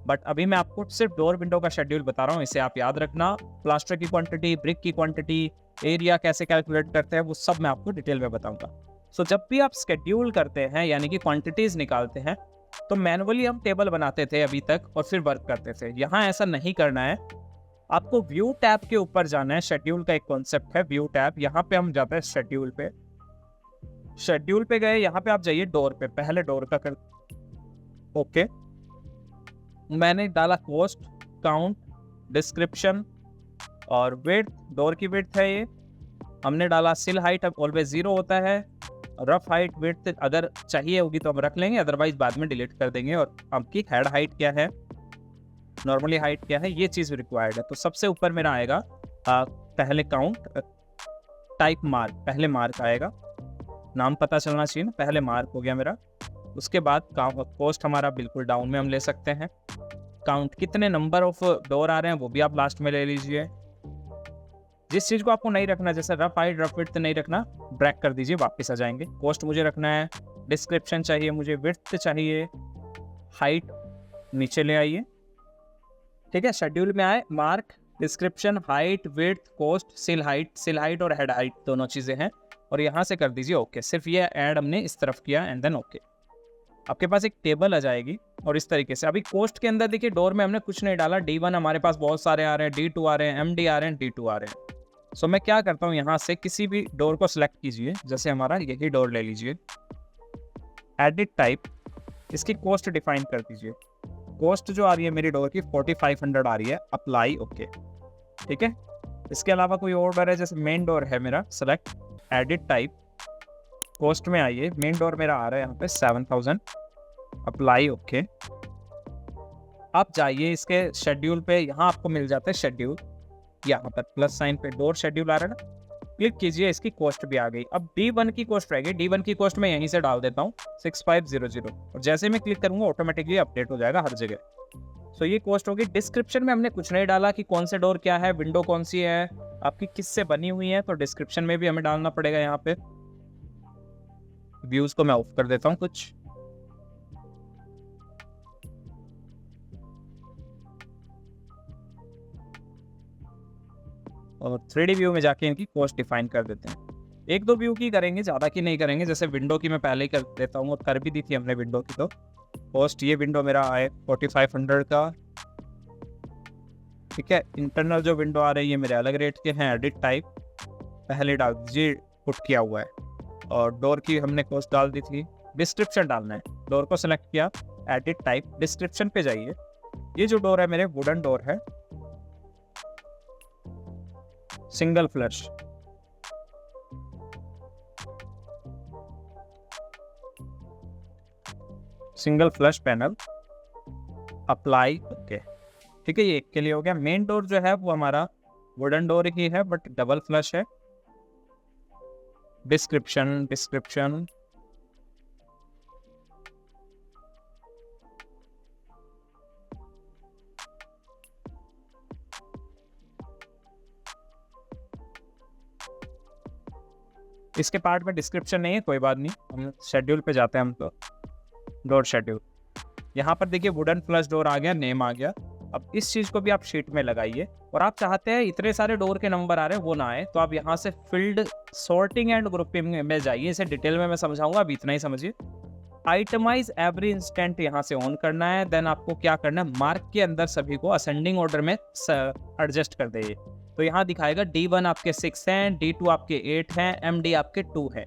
बट अभी मैं आपको सिर्फ डोर विंडो का शेड्यूल बता रहा हूँ। इसे आप याद रखना। प्लास्टर की क्वांटिटी, ब्रिक की क्वांटिटी, एरिया कैसे कैलकुलेट करते हैं वो सब मैं आपको डिटेल में बताऊंगा। सो जब भी आप शेड्यूल करते हैं यानी कि क्वांटिटीज निकालते हैं तो मैनुअली हम टेबल बनाते थे अभी तक और फिर वर्क करते थे। यहाँ ऐसा नहीं करना है, आपको व्यू टैब के ऊपर जाना है। शेड्यूल का एक कॉन्सेप्ट है व्यू टैब, यहाँ पे हम जाते हैं शेड्यूल पे। शेड्यूल पे गए, यहाँ पे आप जाइए डोर पे, पहले डोर का कर ओके। मैंने डाला कॉस्ट, काउंट, डिस्क्रिप्शन और विड्थ, डोर की विड्थ है ये। हमने डाला सिल हाइट, अब ऑलवेज 0 होता है। रफ हाइट विड्थ अगर चाहिए होगी तो हम रख लेंगे, अदरवाइज बाद में डिलीट कर देंगे। और आपकी हेड हाइट क्या है, नॉर्मली हाइट क्या है, ये चीज़ रिक्वायर्ड है। तो सबसे ऊपर मेरा आएगा पहले काउंट, टाइप मार्क, पहले मार्क आएगा, नाम पता चलना चाहिए ना, पहले मार्क हो गया मेरा। उसके बाद कॉस्ट हमारा बिल्कुल डाउन में हम ले सकते हैं। काउंट, कितने नंबर ऑफ डोर आ रहे हैं वो भी आप लास्ट में ले लीजिए। जिस चीज़ को आपको नहीं रखना, जैसे रफ हाइट रफ विड्थ नहीं रखना, ब्रेक कर दीजिए, वापस आ जाएंगे। कॉस्ट मुझे रखना है, डिस्क्रिप्शन चाहिए मुझे, विड्थ चाहिए, हाइट नीचे ले आइए। ठीक है, शेड्यूल में आए, mark, description, height, width, cost, सिल हाइट और हेड हाइट दोनों चीज़ें हैं। और यहाँ से कर दीजिए ओके। सिर्फ ये ऐड हमने इस तरफ किया एंड देन ओके। आपके पास एक टेबल आ जाएगी और इस तरीके से। अभी कॉस्ट के अंदर देखिए डोर में हमने कुछ नहीं डाला। D1 हमारे पास बहुत सारे आ रहे हैं, D2 आ रहे हैं, MD आ रहे हैं, D2 आ रहे हैं। सो मैं क्या करता हूँ, यहाँ से किसी भी डोर को सिलेक्ट कीजिए, जैसे हमारा यही डोर ले लीजिए। एडिट टाइप, इसकी कॉस्ट डिफाइन कर दीजिए। कॉस्ट जो आ रही है मेरी डोर की 4500 आ रही है, अप्लाई ओके। ठीक है, इसके अलावा कोई और डोर है, जैसे मेन डोर है मेरा, सेलेक्ट, एडिट टाइप, कॉस्ट में आइए, मेन डोर मेरा आ रहा है यहाँ पे 7000, अप्लाई ओके। आप जाइए इसके शेड्यूल पे, यहाँ आपको मिल जाता है शेड्यूल, यहाँ पर प्लस साइन पे डोर शेड्यूल आ रहा है ना, क्लिक कीजिए, इसकी कॉस्ट भी आ गई। अब D1 की कॉस्ट रहेगी, D1 की कॉस्ट मैं यहीं से डाल देता हूँ 6500 और जैसे मैं क्लिक करूंगा ऑटोमेटिकली अपडेट हो जाएगा हर जगह। सो ये कॉस्ट होगी। डिस्क्रिप्शन में हमने कुछ नहीं डाला कि कौन से डोर क्या है, विंडो कौन सी है, आपकी किससे बनी हुई है, तो डिस्क्रिप्शन में भी हमें डालना पड़ेगा। यहाँ पे व्यूज को मैं ऑफ कर देता हूँ कुछ। और 3D व्यू में जाके इनकी कॉस्ट डिफाइन कर देते हैं। 1-2 व्यू की करेंगे, ज़्यादा की नहीं करेंगे। जैसे विंडो की मैं पहले ही कर देता हूँ और कर भी दी थी हमने विंडो की। तो कॉस्ट, ये विंडो मेरा आए 4500 का, ठीक है। इंटरनल जो विंडो आ रही है मेरे अलग रेट के हैं। एडिट टाइप पहले डाल दीजिए, पुट किया हुआ है, और डोर की हमने कॉस्ट डाल दी थी। डिस्क्रिप्शन डालना है, डोर को सिलेक्ट किया, एडिट टाइप, डिस्क्रिप्शन पे जाइए। ये जो डोर है मेरे वुडन डोर है, single flush, single flush panel, apply, okay. ठीक है, ये एक के लिए हो गया। मेन डोर जो है वो हमारा वुडन डोर ही है बट डबल फ्लश है। डिस्क्रिप्शन, डिस्क्रिप्शन, इसके पार्ट में डिस्क्रिप्शन नहीं है, कोई बात नहीं, हम शेड्यूल पे जाते हैं। हम तो डोर शेड्यूल, यहाँ पर देखिए वुडन फ्लश डोर आ गया, नेम आ गया। अब इस चीज़ को भी आप शीट में लगाइए, और आप चाहते हैं इतने सारे डोर के नंबर आ रहे हैं वो ना आए, तो आप यहाँ से फील्ड सॉर्टिंग एंड ग्रुपिंग में जाइए। इसे डिटेल में मैं समझाऊंगा, अभी इतना ही समझिए। आइटमाइज एवरी इंस्टेंट यहाँ से ऑन करना है। देन आपको क्या करना है, मार्क के अंदर सभी को असेंडिंग ऑर्डर में एडजस्ट कर देंगे। तो यहाँ दिखाएगा D1 आपके 6 हैं, D2 आपके 8 हैं, MD आपके 2 है।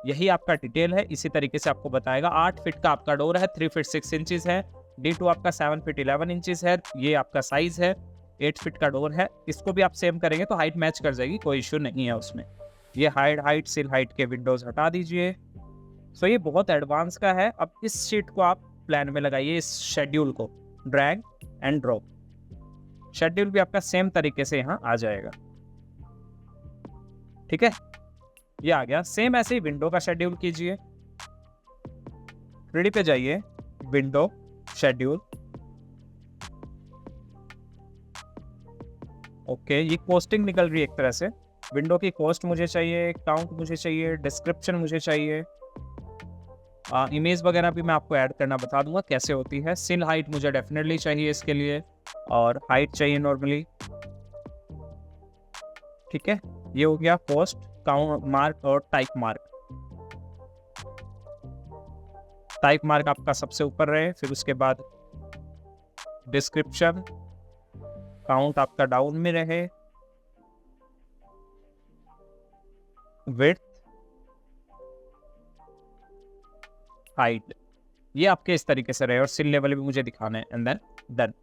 यही आपका डिटेल है। इसी तरीके से आपको बताएगा। 8 फीट का आपका डोर है, 3 फीट 6 इंचेस है। D2 आपका 7 फीट 11 इंचेस है, ये आपका साइज है। 8 फीट का डोर है, इसको भी आप सेम करेंगे तो हाइट मैच कर जाएगी, कोई इश्यू नहीं है उसमें। ये हाइट सिल हाइट के विंडोज हटा दीजिए। सो ये बहुत एडवांस का है। अब इस शीट को आप प्लान में लगाइए, इस शेड्यूल को ड्रैग एंड ड्रॉप। शेड्यूल भी आपका सेम तरीके से यहाँ आ जाएगा। ठीक है, ये आ गया। सेम ऐसे ही विंडो का शेड्यूल कीजिए। 3D पे जाइए, विंडो, शेड्यूल, ओके। ये कॉस्टिंग निकल रही है एक तरह से। विंडो की कॉस्ट मुझे चाहिए, काउंट मुझे चाहिए, डिस्क्रिप्शन मुझे चाहिए, इमेज वगैरह भी मैं आपको ऐड करना बता दूंगा कैसे होती है। सिल हाइट मुझे डेफिनेटली चाहिए इसके लिए, और हाइट चाहिए नॉर्मली। ठीक है, ये हो गया कॉस्ट, काउंट, मार्क और टाइप मार्क। टाइप मार्क आपका सबसे ऊपर रहे, फिर उसके बाद डिस्क्रिप्शन, काउंट आपका डाउन में रहे, विड्थ, हाइट, ये आपके इस तरीके से रहे, और सिल लेवल भी मुझे दिखाना है, एंड देन डन।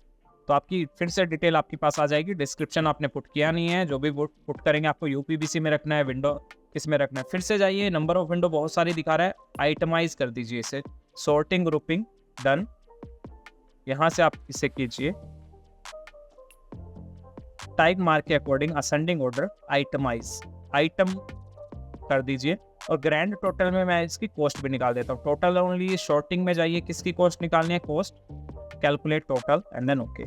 तो आपकी फिर से डिटेल आपके पास आ जाएगी। डिस्क्रिप्शन आपने पुट किया नहीं है, जो भी पुट करेंगे आपको यूपीवीसी में रखना है, विंडो किस में रखना है। फिर से जाइए, नंबर ऑफ विंडो बहुत सारी दिखा रहा है, आइटमाइज कर दीजिए इसे, सॉर्टिंग ग्रुपिंग, डन। यहाँ से आप इसे कीजिए टाइप मार्क के according ascending order, itemised, item कर दीजिए। और ग्रैंड टोटल में मैं इसकी कॉस्ट भी निकाल देता हूँ। टोटल ओनली, शॉर्टिंग में जाइए, किसकी कॉस्ट निकालनी है, cost, calculate total, and then okay.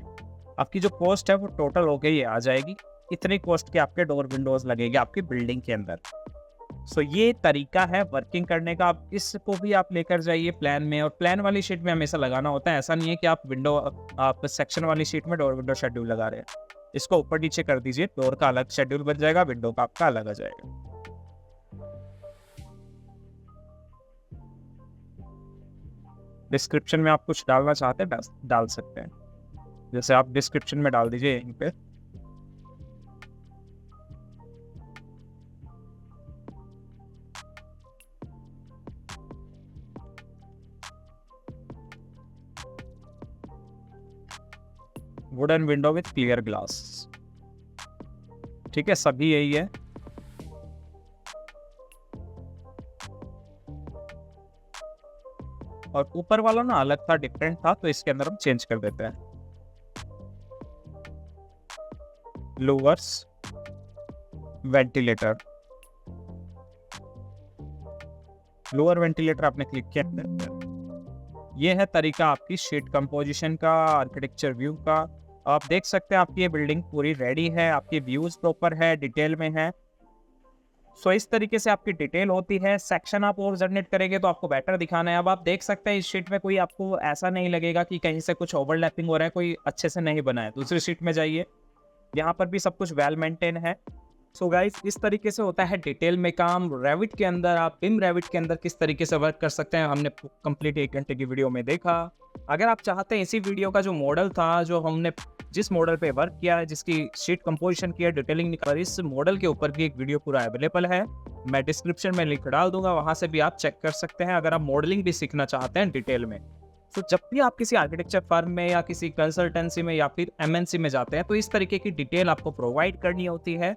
आपकी जो कॉस्ट है वो टोटल होके ये आ जाएगी। इतनी कॉस्ट के आपके डोर विंडोज लगेगी आपकी बिल्डिंग के अंदर। सो ये तरीका है वर्किंग करने का। आप इसको भी आप लेकर जाइए प्लान में, और प्लान वाली शीट में हमेशा लगाना होता है। ऐसा नहीं है कि आप विंडो, आप सेक्शन वाली शीट में डोर विंडो शेड्यूल लगा रहे हैं। इसको ऊपर नीचे कर दीजिए, डोर का अलग शेड्यूल बन जाएगा, विंडो का आपका अलग आ जाएगा। डिस्क्रिप्शन में आप कुछ डालना चाहते हैं डाल सकते हैं, जैसे आप डिस्क्रिप्शन में डाल दीजिए यहीं पे wooden window with clear glass. ठीक है, सभी यही है। और ऊपर वाला ना अलग था, डिफरेंट था, तो इसके अंदर हम चेंज कर देते हैं। लोअर्स वेंटिलेटर, लोअर वेंटिलेटर आपने क्लिक किया। ये है तरीका आपकी शीट कंपोजिशन का, आर्किटेक्चर व्यू का। आप देख सकते हैं आपकी ये बिल्डिंग पूरी रेडी है, आपकी व्यूज प्रॉपर है, डिटेल में है। सो इस तरीके से आपकी डिटेल होती है। सेक्शन आप और जनरेट करेंगे तो आपको बेटर दिखाना है। अब आप देख सकते हैं इस शीट में कोई आपको ऐसा नहीं लगेगा कि कहीं से कुछ ओवरलैपिंग हो रहा है, कोई अच्छे से नहीं बना है। दूसरी शीट में जाइए, यहाँ पर भी सब कुछ वेल मेंटेन है। सो गाइस, इस तरीके से होता है डिटेल में काम रेविट के अंदर। आप बिम रेविट के अंदर किस तरीके से वर्क कर सकते हैं हमने कंप्लीट 1 घंटे की वीडियो में देखा। अगर आप चाहते हैं इसी वीडियो का जो मॉडल था, जो हमने जिस मॉडल पे वर्क किया है, जिसकी शीट कंपोजिशन की है, डिटेलिंग निकाली, इस मॉडल के ऊपर भी एक वीडियो पूरा अवेलेबल है। मैं डिस्क्रिप्शन में लिंक डाल दूंगा, वहां से भी आप चेक कर सकते हैं अगर आप मॉडलिंग भी सीखना चाहते हैं डिटेल में। तो जब भी आप किसी आर्किटेक्चर फर्म में या किसी कंसल्टेंसी में या फिर एमएनसी में जाते हैं तो इस तरीके की डिटेल आपको प्रोवाइड करनी होती है।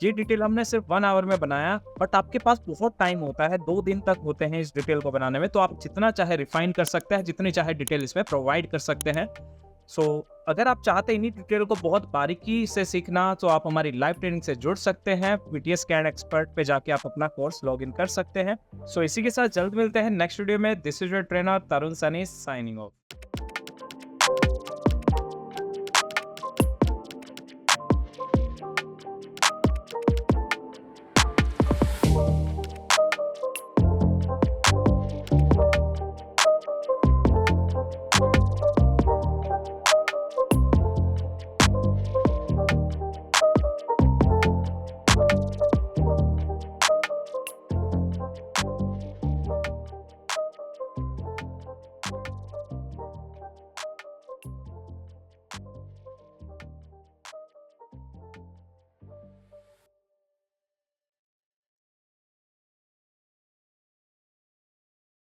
ये डिटेल हमने सिर्फ 1 आवर में बनाया, बट आपके पास बहुत टाइम होता है, 2 दिन तक होते हैं इस डिटेल को बनाने में, तो आप जितना चाहे रिफाइन कर सकते हैं, जितनी चाहे डिटेल इसमें प्रोवाइड कर सकते हैं। सो अगर आप चाहते हैं इन्हीं डिटेल को बहुत बारीकी से सीखना तो आप हमारी लाइव ट्रेनिंग से जुड़ सकते हैं। पीटीएस कैड एक्सपर्ट पे जाके आप अपना कोर्स लॉग इन कर सकते हैं। सो इसी के साथ जल्द मिलते हैं नेक्स्ट वीडियो में। This is your trainer Tarun Sunny signing off.